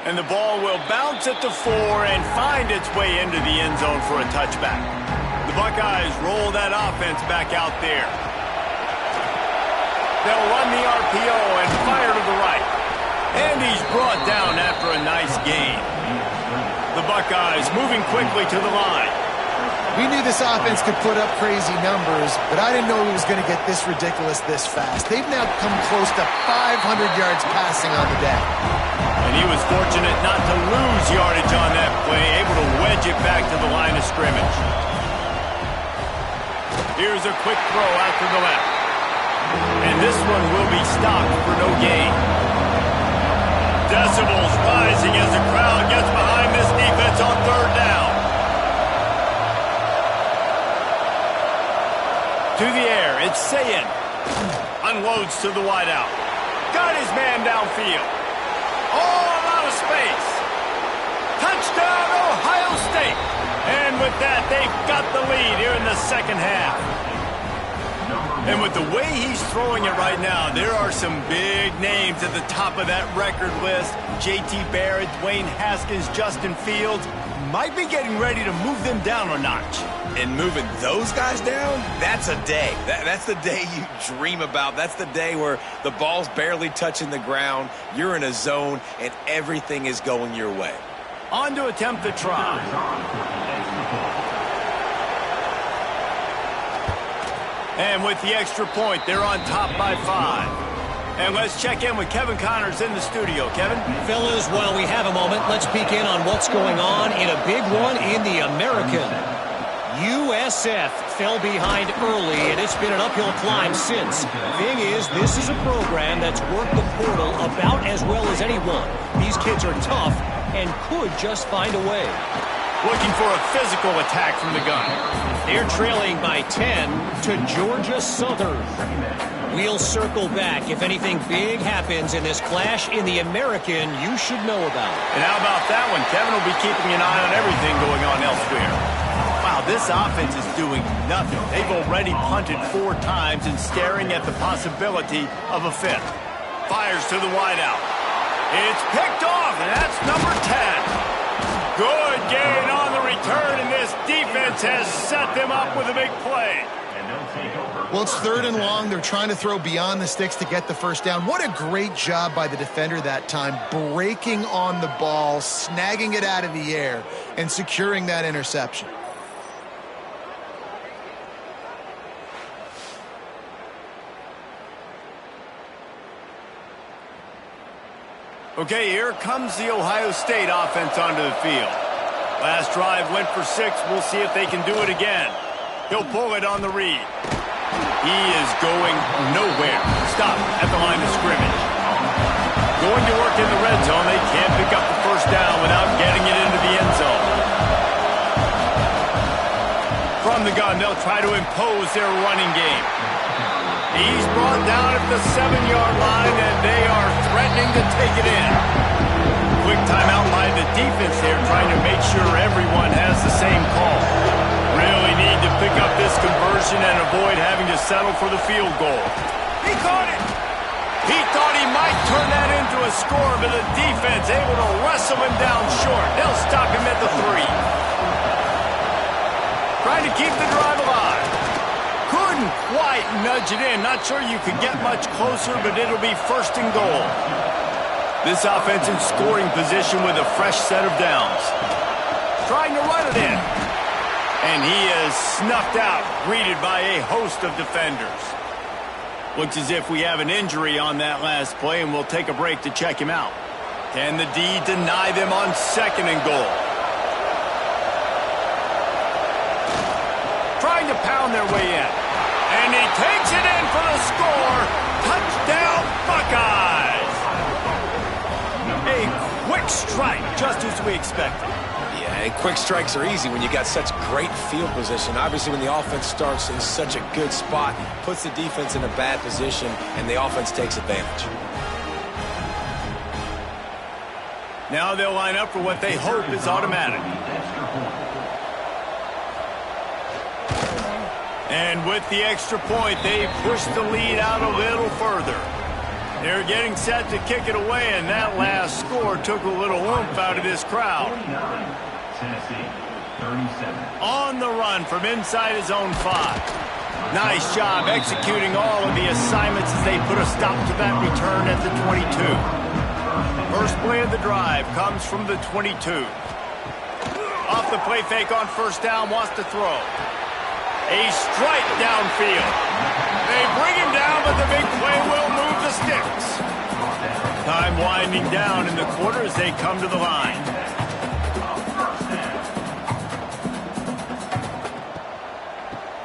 And the ball will bounce at the 4 and find its way into the end zone for a touchback. The Buckeyes roll that offense back out there. They'll run the RPO and fire to the right. And he's brought down after a nice gain. The Buckeyes moving quickly to the line. We knew this offense could put up crazy numbers, but I didn't know it was going to get this ridiculous this fast. They've now come close to 500 yards passing on the day. And he was fortunate not to lose yardage on that play, able to wedge it back to the line of scrimmage. Here's a quick throw out to the left. And this one will be stopped for no gain. Decibels rising as the crowd gets behind this defense on 3rd down. To the air, it's Sayin. Unloads to the wideout. got his man downfield. All out of space. Touchdown, Ohio State. And with that, they've got the lead here in the second half. And with the way he's throwing it right now, there are some big names at the top of that record list. J.T. Barrett, Dwayne Haskins, Justin Fields might be getting ready to move them down a notch. And moving those guys down, that's a day. That's the day you dream about. That's the day where the ball's barely touching the ground, you're in a zone, and everything is going your way. On to attempt the try. And with the extra point, they're on top by 5. And let's check in with Kevin Connors in the studio. Kevin? Fellas, while we have a moment, let's peek in on what's going on in a big one in the American. USF fell behind early, and it's been an uphill climb since. Thing is, this is a program that's worked the portal about as well as anyone. These kids are tough and could just find a way. Looking for a physical attack from the gun. They're trailing by 10 to Georgia Southern. We'll circle back if anything big happens in this clash in the American you should know about. And how about that one? Kevin will be keeping an eye on everything going on elsewhere. Wow, this offense is doing nothing. They've already punted 4 times and staring at the possibility of a 5th. Fires to the wideout. It's picked off, and that's number 10. Good gain on the return, and this defense has set them up with a big play. Well, it's 3rd and long. They're trying to throw beyond the sticks to get the first down. What a great job by the defender that time, breaking on the ball, snagging it out of the air, and securing that interception. Okay, here comes the Ohio State offense onto the field. Last drive went for 6. We'll see if they can do it again. He'll pull it on the read. He is going nowhere. Stop at the line of scrimmage. Going to work in the red zone. They can't pick up the first down without getting it into the end zone. From the gun, they'll try to impose their running game. He's brought down at the 7-yard line, and they are threatening to take it in. Quick timeout by the defense there, trying to make sure everyone has the same call. Really need to pick up this conversion and avoid having to settle for the field goal. He caught it! He thought he might turn that into a score, but the defense able to wrestle him down short. They'll stop him at the 3. Trying to keep the drive alive. Couldn't quite nudge it in. Not sure you could get much closer, but it'll be 1st and goal. This offense in scoring position with a fresh set of downs. Trying to run it in. And he is snuffed out, greeted by a host of defenders. Looks as if we have an injury on that last play, and we'll take a break to check him out. Can the D deny them on 2nd and goal? Trying to pound their way in. And he takes it in for the score. Touchdown, Buckeyes! A quick strike, just as we expected. Yeah, and quick strikes are easy when you got such great field position. Obviously, when the offense starts in such a good spot, puts the defense in a bad position, and the offense takes advantage. Now they'll line up for what they hope is automatic. And with the extra point, they push the lead out a little further. They're getting set to kick it away, and that last score took a little oomph out of this crowd. On the run from inside his own 5. Nice job executing all of the assignments as they put a stop to that return at the 22. First play of the drive comes from the 22. Off the play fake on 1st down, wants to throw. A strike downfield. They bring him down, but the big play will move the sticks. Time winding down in the quarter as they come to the line.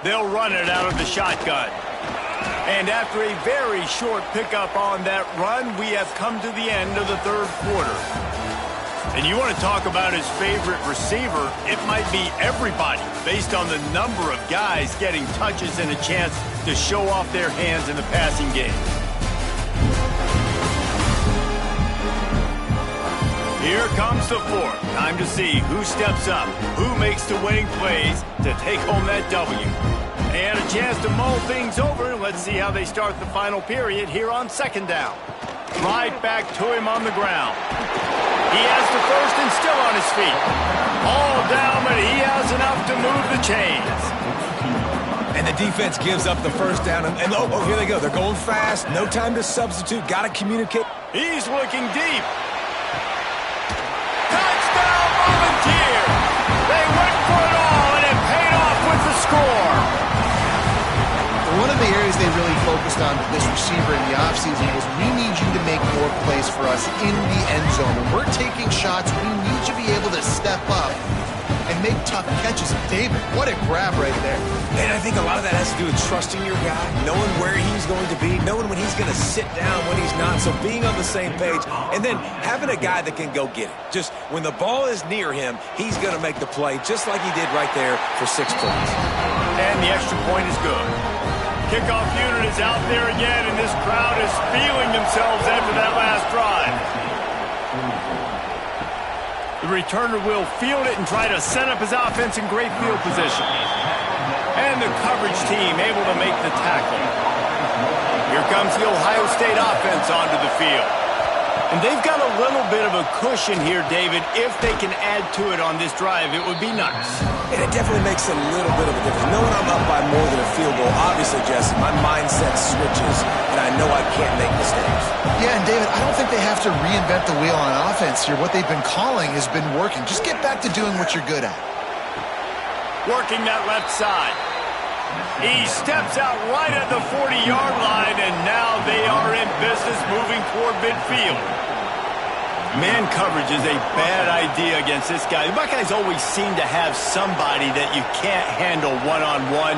They'll run it out of the shotgun. And after a very short pickup on that run, we have come to the end of the 3rd quarter. And you want to talk about his favorite receiver, it might be everybody based on the number of guys getting touches and a chance to show off their hands in the passing game. Here comes the fourth. Time to see who steps up, who makes the winning plays to take home that W. They had a chance to mull things over. Let's see how they start the final period here on second down. Right back to him on the ground. He has the first and still on his feet. All down, but he has enough to move the chains. And the defense gives up the first down. And oh, here they go. They're going fast. No time to substitute. Got to communicate. He's looking deep. Touchdown, Volunteer! They went for it all, and it paid off with the score. One of the areas they really focused on with this receiver in the offseason was we need you to make more plays for us in the end zone. When we're taking shots, we need you to be able to step up and make tough catches. David, what a grab right there. And I think a lot of that has to do with trusting your guy, knowing where he's going to be, knowing when he's going to sit down, when he's not. So being on the same page, and then having a guy that can go get it. Just when the ball is near him, he's going to make the play, just like he did right there for 6 points. And the extra point is good. Kickoff unit is out there again, and this crowd is feeling themselves after that last drive. The returner will field it and try to set up his offense in great field position. And the coverage team able to make the tackle. Here comes the Ohio State offense onto the field. And they've got a little bit of a cushion here, David. If they can add to it on this drive, it would be nice. And it definitely makes a little bit of a difference. Knowing I'm up by more than a field goal, obviously, Jesse, my mindset switches, and I know I can't make mistakes. Yeah, and David, I don't think they have to reinvent the wheel on offense here. What they've been calling has been working. Just get back to doing what you're good at. Working that left side. He steps out right at the 40-yard line, and now they are in business moving toward midfield. Man coverage is a bad idea against this guy. The Buckeyes always seem to have somebody that you can't handle one-on-one.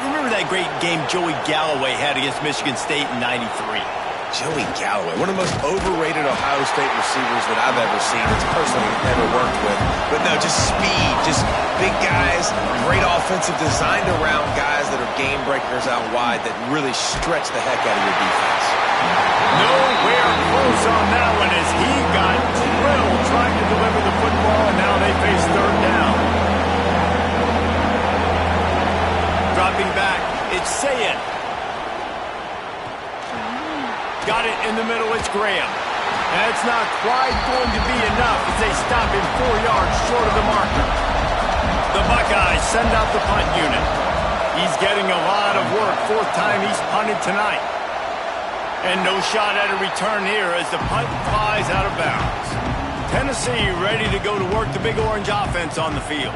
Remember that great game Joey Galloway had against Michigan State in '93? Joey Galloway, one of the most overrated Ohio State receivers that I've ever seen. It's personally never worked with. But no, just speed, just big guys, great offensive designed around guys that are game breakers out wide that really stretch the heck out of your defense. Nowhere close on that one as he got drilled trying to deliver the football, and now they face third down. Dropping back, it's Sayin. Got it in the middle, it's Graham. And it's not quite going to be enough as they stop him 4 yards short of the marker. The Buckeyes send out the punt unit. He's getting a lot of work, 4th time he's punted tonight. And no shot at a return here as the punt flies out of bounds. Tennessee ready to go to work the Big Orange offense on the field.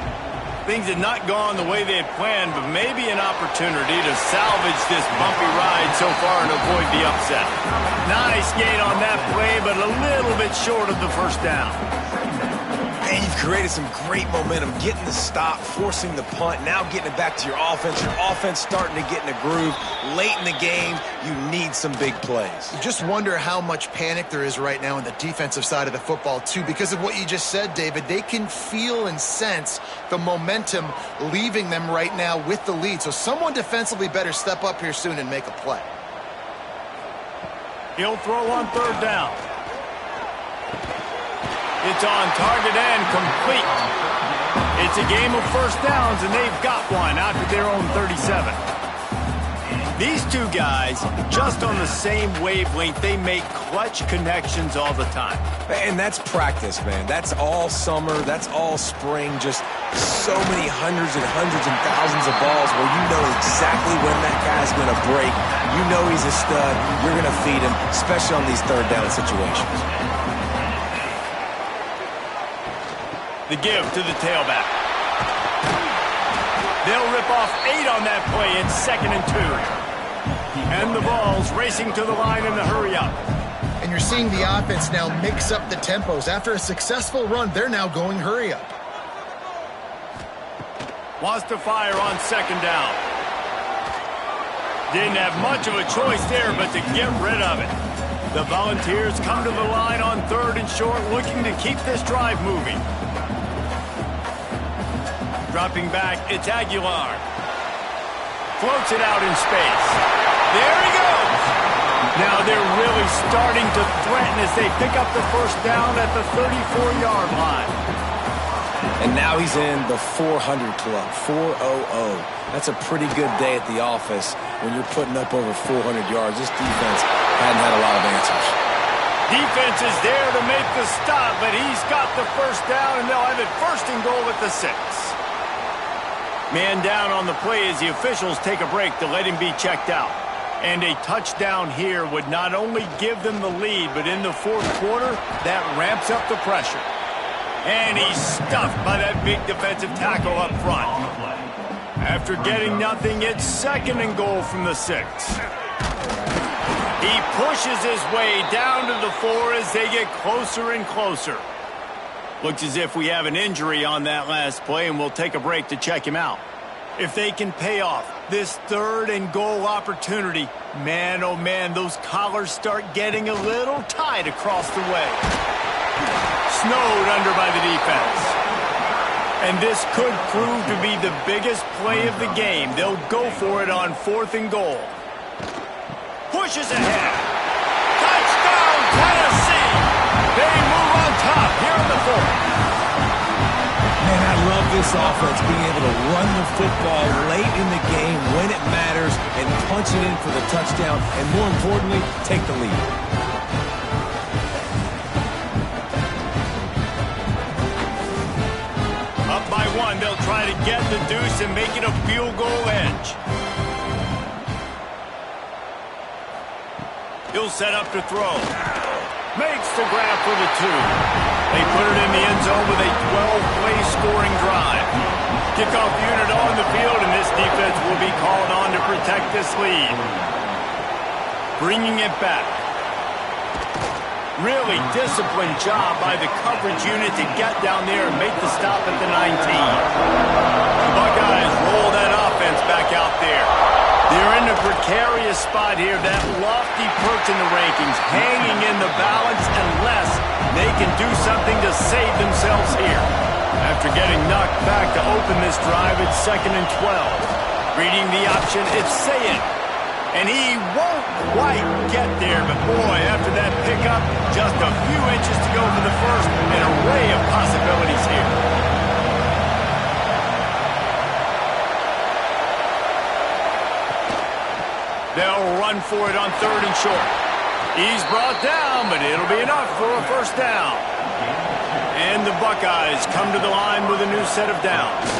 Things had not gone the way they had planned, but maybe an opportunity to salvage this bumpy ride so far and avoid the upset. Nice gain on that play, but a little bit short of the first down. And you've created some great momentum, getting the stop, forcing the punt, now getting it back to your offense starting to get in a groove. Late in the game, you need some big plays. You just wonder how much panic there is right now on the defensive side of the football, too. Because of what you just said, David, they can feel and sense the momentum leaving them right now with the lead. So someone defensively better step up here soon and make a play. He'll throw on third down. It's on target and complete. It's a game of first downs, and they've got one out to their own 37. These two guys, just on the same wavelength, they make clutch connections all the time. And that's practice, man. That's all summer. That's all spring. Just so many hundreds and thousands of balls where you know exactly when that guy's going to break. You know he's a stud. You're going to feed him, especially on these third down situations. The give to the tailback. They'll rip off 8 on that play in 2nd and 2. And the ball's racing to the line in the hurry-up. And you're seeing the offense now mix up the tempos. After a successful run, they're now going hurry-up. Wants to fire on 2nd down. Didn't have much of a choice there, but to get rid of it. The Volunteers come to the line on 3rd and short, looking to keep this drive moving. Dropping back, it's Aguilar. Floats it out in space. There he goes. Now they're really starting to threaten as they pick up the first down at the 34-yard line. And now he's in the 400 club, 400. That's a pretty good day at the office when you're putting up over 400 yards. This defense hadn't had a lot of answers. Defense is there to make the stop, but he's got the first down, and they'll have it first and goal at the 6. Man down on the play as the officials take a break to let him be checked out. And a touchdown here would not only give them the lead, but in the fourth quarter, that ramps up the pressure. And he's stuffed by that big defensive tackle up front. After getting nothing, it's second and goal from the 6. He pushes his way down to the 4 as they get closer and closer. Looks as if we have an injury on that last play, and we'll take a break to check him out. If they can pay off this third and goal opportunity, man, oh man, those collars start getting a little tight across the way. Snowed under by the defense. And this could prove to be the biggest play of the game. They'll go for it on 4th and goal. Pushes ahead. Touchdown, Tennessee! They move on top here in the 4th. Man, I love this offense being able to run the football late in the game when it matters and punch it in for the touchdown, and more importantly, take the lead. Up by 1, they'll try to get the deuce and make it a field goal edge. He'll set up to throw. Makes the grab for the 2. They put it in the end zone with a 12-play scoring drive. Kickoff unit on the field, and this defense will be called on to protect this lead. Bringing it back. Really disciplined job by the coverage unit to get down there and make the stop at the 19. The Buckeyes roll that offense back out there. They're in a precarious spot here, that lofty perch in the rankings, hanging in the balance unless they can do something to save themselves here. After getting knocked back to open this drive, it's 2nd and 12. Reading the option, it's Sayin. And he won't quite get there, but boy, after that pickup, just a few inches to go for the first, an array of possibilities here. They'll run for it on 3rd and short. He's brought down, but it'll be enough for a first down. And the Buckeyes come to the line with a new set of downs.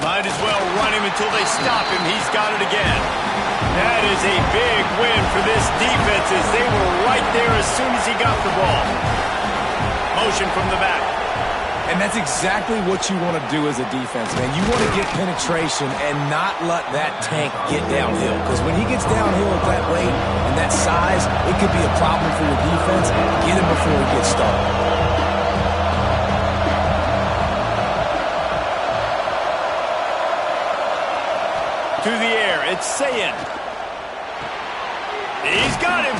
Might as well run him until they stop him. He's got it again. That is a big win for this defense as they were right there as soon as he got the ball. Motion from the back. And that's exactly what you want to do as a defense, man. You want to get penetration and not let that tank get downhill. Because when he gets downhill at that rate and that size, it could be a problem for your defense. Get him before he gets started. To the air, it's Sayin. He's got him.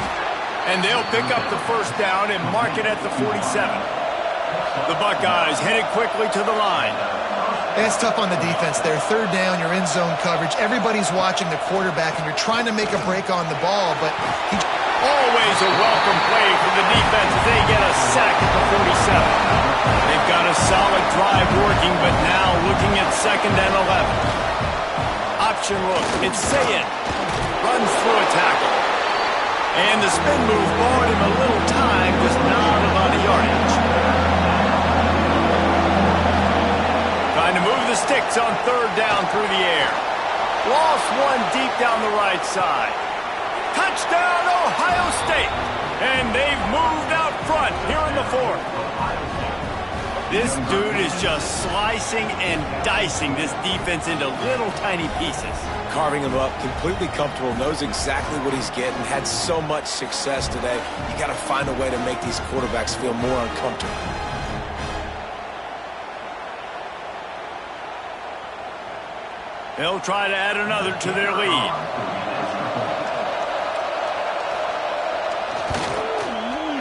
And they'll pick up the first down and mark it at the 47. The Buckeyes headed quickly to the line. That's tough on the defense there. 3rd down, you're in zone coverage. Everybody's watching the quarterback, and you're trying to make a break on the ball, but he... Always a welcome play for the defense as they get a sack at the 47. They've got a solid drive working, but now looking at 2nd and 11. Option look, it's Sayin. Runs through a tackle. And the spin move bought him a little time, just not a lot of yardage. Trying to move the sticks on 3rd down through the air. Lost one deep down the right side. Touchdown, Ohio State! And they've moved out front here in the 4th. This dude is just slicing and dicing this defense into little tiny pieces. Carving him up, completely comfortable, knows exactly what he's getting, had so much success today. You got to find a way to make these quarterbacks feel more uncomfortable. They'll try to add another to their lead.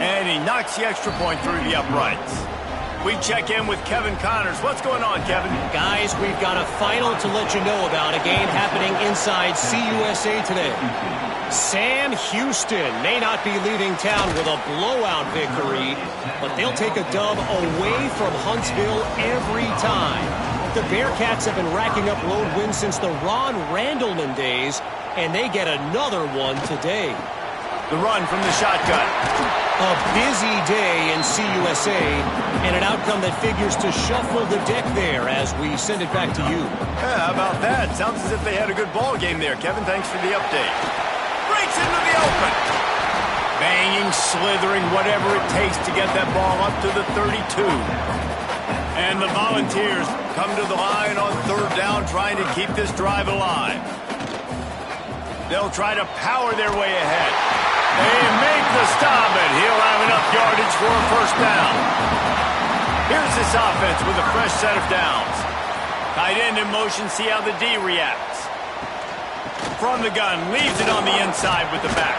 And he knocks the extra point through the uprights. We check in with Kevin Connors. What's going on, Kevin? Guys, we've got a final to let you know about, a game happening inside CUSA today. Sam Houston may not be leaving town with a blowout victory, but they'll take a dub away from Huntsville every time. The Bearcats have been racking up road wins since the Ron Randleman days, and they get another one today. The run from the shotgun. A busy day in CUSA, and an outcome that figures to shuffle the deck there as we send it back to you. Yeah, how about that? Sounds as if they had a good ball game there. Kevin, thanks for the update. Breaks into the open. Banging, slithering, whatever it takes to get that ball up to the 32. And the Volunteers come to the line on third down, trying to keep this drive alive. They'll try to power their way ahead. They make the stop, and he'll have enough yardage for a first down. Here's this offense with a fresh set of downs. Tight end in motion, see how the D reacts. From the gun, leaves it on the inside with the back.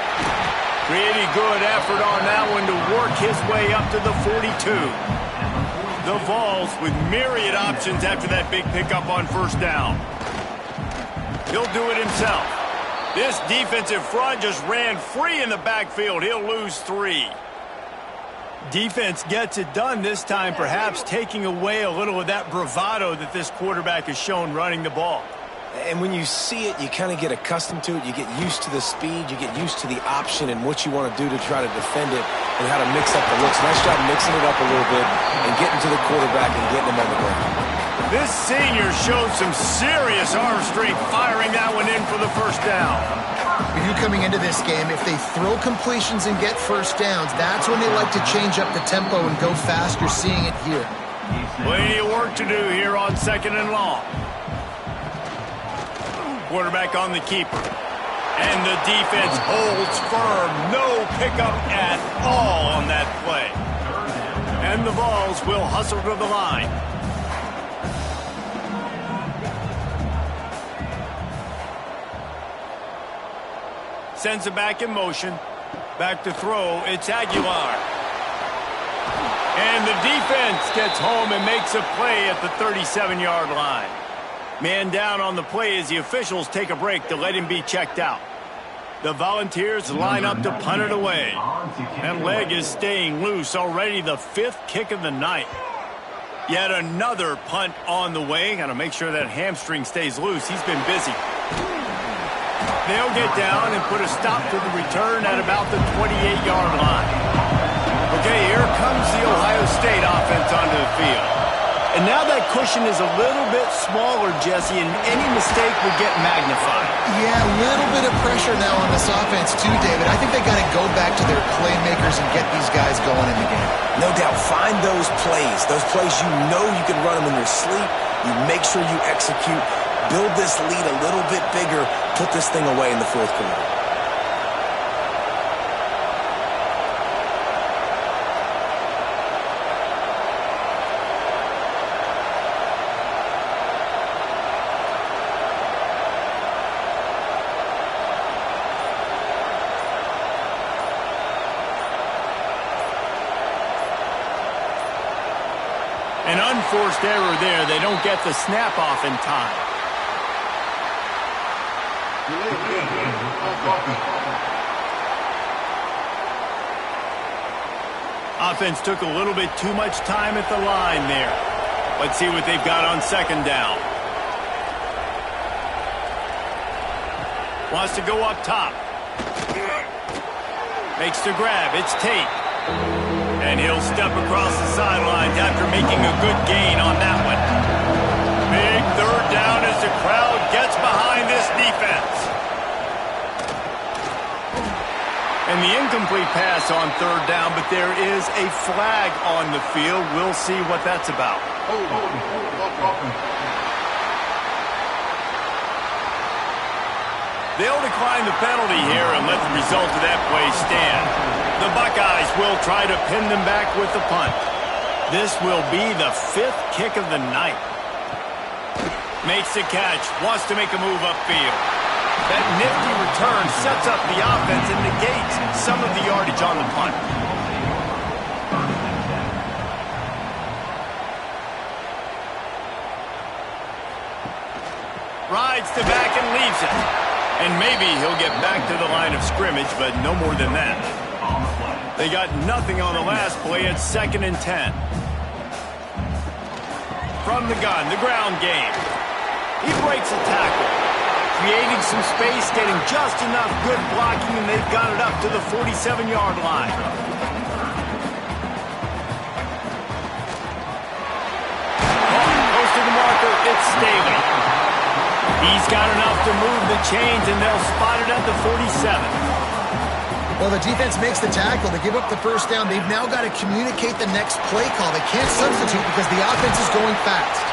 Pretty good effort on that one to work his way up to the 42. The Vols with myriad options after that big pickup on first down. He'll do it himself. This defensive front just ran free in the backfield. He'll lose 3. Defense gets it done this time, perhaps taking away a little of that bravado that this quarterback has shown running the ball. And when you see it, you kind of get accustomed to it. You get used to the speed. You get used to the option and what you want to do to try to defend it and how to mix up the looks. Nice job mixing it up a little bit and getting to the quarterback and getting him on the ground. This senior showed some serious arm strength firing that one in for the first down. For you coming into this game, if they throw completions and get first downs, that's when they like to change up the tempo and go fast. You're seeing it here. Plenty of work to do here on second and long. Quarterback on the keeper. And the defense holds firm. No pickup at all on that play. And the Vols will hustle to the line. Sends it back in motion. Back to throw. It's Aguilar. And the defense gets home and makes a play at the 37-yard line. Man down on the play as the officials take a break to let him be checked out. The Volunteers line up to punt it away. That leg is staying loose. Already the 5th kick of the night. Yet another punt on the way. Got to make sure that hamstring stays loose. He's been busy. They'll get down and put a stop to the return at about the 28-yard line. Okay, here comes the Ohio State offense onto the field. And now that cushion is a little bit smaller, Jesse, and any mistake would get magnified. Yeah, a little bit of pressure now on this offense too, David. I think they got to go back to their playmakers and get these guys going in the game. No doubt. Find those plays you know you can run them in your sleep. You make sure you execute. Build this lead a little bit bigger. Put this thing away in the fourth quarter. An unforced error there. They don't get the snap off in time. Offense took a little bit too much time at the line there. Let's see what they've got on second down. Wants to go up top. Makes the grab. It's Tate. And he'll step across the sidelines after making a good gain on that one. Big third down as the crowd gets behind this defense. And the incomplete pass on third down, but there is a flag on the field. We'll see what that's about. They'll decline the penalty here and let the result of that play stand. The Buckeyes will try to pin them back with the punt. This will be the 5th kick of the night. Makes the catch, wants to make a move upfield. That nifty return sets up the offense and negates some of the yardage on the punt. Rides to back and leaves it. And maybe he'll get back to the line of scrimmage, but no more than that. They got nothing on the last play at 2nd and 10. From the gun, the ground game. He breaks a tackle, creating some space, getting just enough good blocking, and they've got it up to the 47-yard line. Close to the marker, it's Staley. He's got enough to move the chains, and they'll spot it at the 47. Well, the defense makes the tackle. They give up the first down. They've now got to communicate the next play call. They can't substitute because the offense is going fast.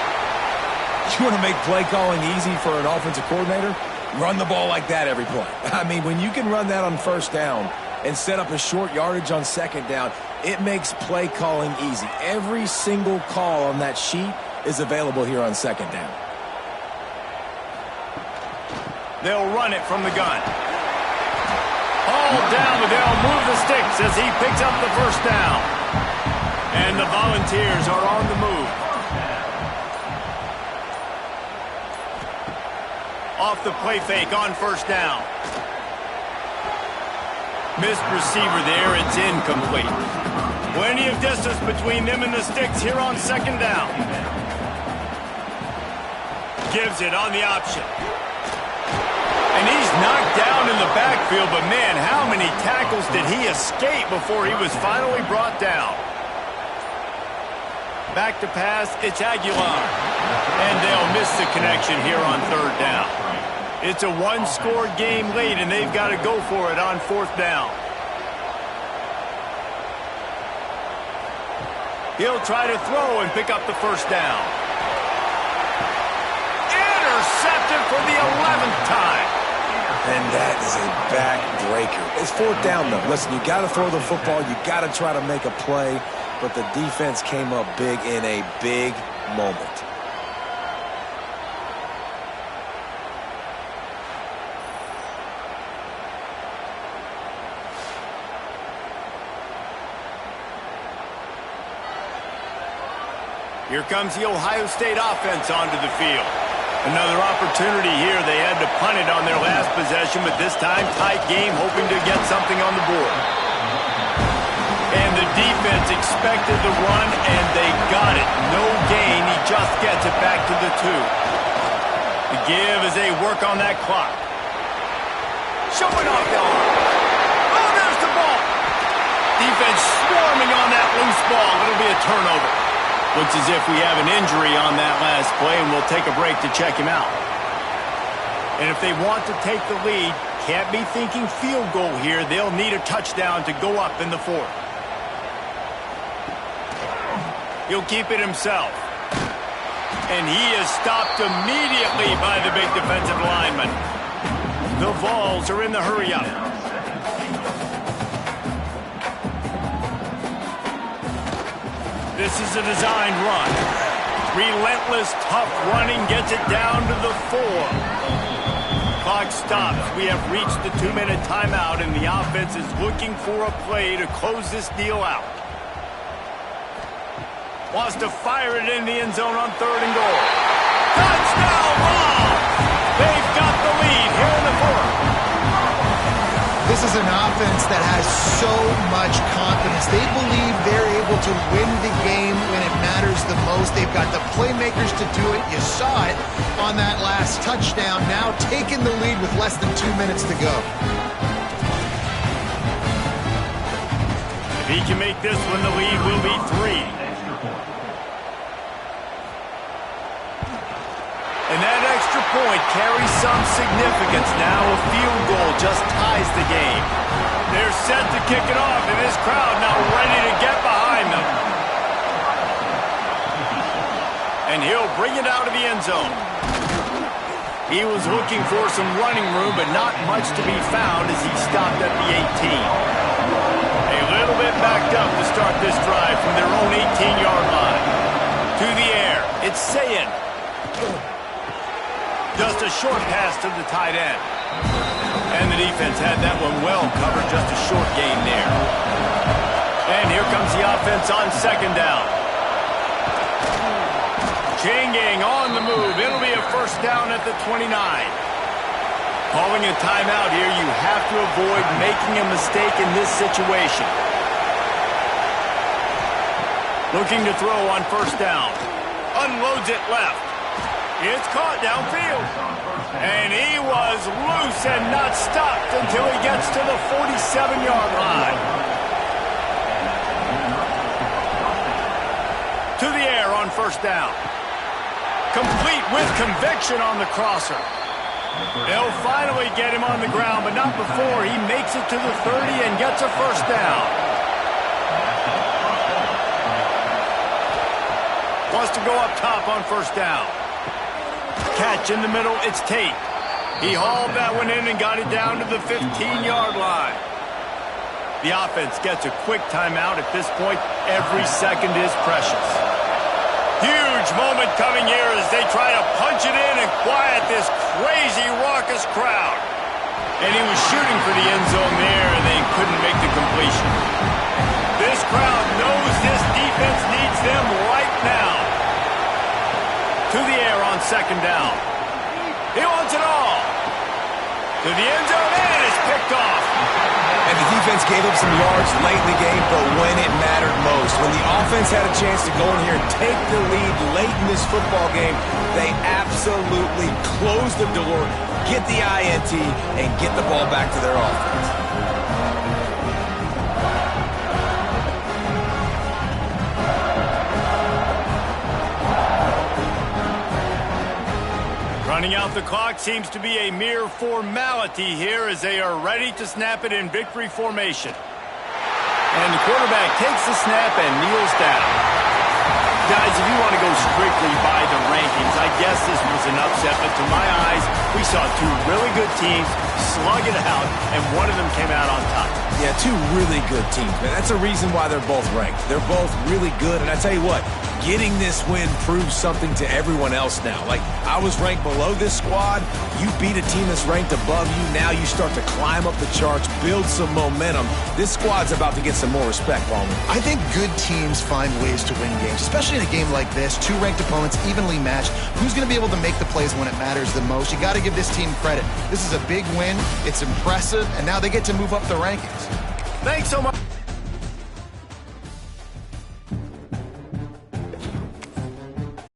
You want to make play calling easy for an offensive coordinator? Run the ball like that every play. I mean, when you can run that on first down and set up a short yardage on second down, it makes play calling easy. Every single call on that sheet is available here on second down. They'll run it from the gun. All down, but they'll move the sticks as he picks up the first down. And the Volunteers are on the move. Off the play fake on first down. Missed receiver there, it's incomplete. Plenty of distance between them and the sticks here on second down. Gives it on the option. And he's knocked down in the backfield, but man, how many tackles did he escape before he was finally brought down? Back to pass, it's Aguilar. And they'll miss the connection here on third down. It's a one-score game late, and they've got to go for it on fourth down. He'll try to throw and pick up the first down. Intercepted for the 11th time. And that is a backbreaker. It's fourth down, though. Listen, you got to throw the football. You got to try to make a play. But the defense came up big in a big moment. Here comes the Ohio State offense onto the field. Another opportunity here. They had to punt it on their last possession, but this time tight game, hoping to get something on the board. And the defense expected the run, and they got it. No gain. He just gets it back to the 2. The give as they work on that clock. Showing off the arm. Oh, there's the ball. Defense swarming on that loose ball. It'll be a turnover. Looks as if we have an injury on that last play, and we'll take a break to check him out. And if they want to take the lead, can't be thinking field goal here. They'll need a touchdown to go up in the fourth. He'll keep it himself. And he is stopped immediately by the big defensive lineman. The Vols are in the hurry-up. This is a designed run. Relentless, tough running gets it down to the 4. Clock stops. We have reached the 2-minute timeout, and the offense is looking for a play to close this deal out. Wants to fire it in the end zone on 3rd and goal. Touchdown, Vols! They've got the lead here in the 4th. This is an offense that has so much confidence. They believe they're able to win the game when it matters the most. They've got the playmakers to do it. You saw it on that last touchdown. Now taking the lead with less than 2 minutes to go. If he can make this one, the lead will be 3. And that extra point carries some significance. Now a field goal just ties the game. They're set to kick it off, and this crowd now ready to get behind them. And he'll bring it out of the end zone. He was looking for some running room, but not much to be found as he stopped at the 18. A little bit backed up to start this drive from their own 18-yard line. To the air, it's Sayin. Just a short pass to the tight end. And the defense had that one well covered, just a short gain there. And here comes the offense on second down. Chain gang on the move. It'll be a first down at the 29. Calling a timeout here, you have to avoid making a mistake in this situation. Looking to throw on first down. Unloads it left. It's caught downfield. And he was loose and not stopped until he gets to the 47-yard line. To the air on first down. Complete with conviction on the crosser. They'll finally get him on the ground, but not before he makes it to the 30 and gets a first down. Wants to go up top on first down. Catch in the middle, it's Tate. He hauled that one in and got it down to the 15-yard line. The offense gets a quick timeout. At this point, every second is precious. Huge moment coming here as they try to punch it in and quiet this crazy, raucous crowd. And he was shooting for the end zone there, and they couldn't make the completion. This crowd knows this defense needs them right now. To the air on second down. He wants it all. To the end zone, and it's picked off. And the defense gave up some yards late in the game, but when it mattered most, when the offense had a chance to go in here and take the lead late in this football game, they absolutely close the door, get the INT, and get the ball back to their offense. Running out the clock seems to be a mere formality here as they are ready to snap it in victory formation. And the quarterback takes the snap and kneels down. Guys, if you want to go strictly by the rankings, I guess this was an upset, but to my eyes, we saw two really good teams slug it out, and one of them came out on top. Yeah, two really good teams, man. That's a reason why they're both ranked. They're both really good, and I tell you what, getting this win proves something to everyone else now. Like, I was ranked below this squad. You beat a team that's ranked above you. Now you start to climb up the charts, build some momentum. This squad's about to get some more respect, Palmer. I think good teams find ways to win games, especially in a game like this. Two ranked opponents, evenly matched. Who's going to be able to make the plays when it matters the most? You got to give this team credit. This is a big win. It's impressive, and now they get to move up the rankings. Thanks so much.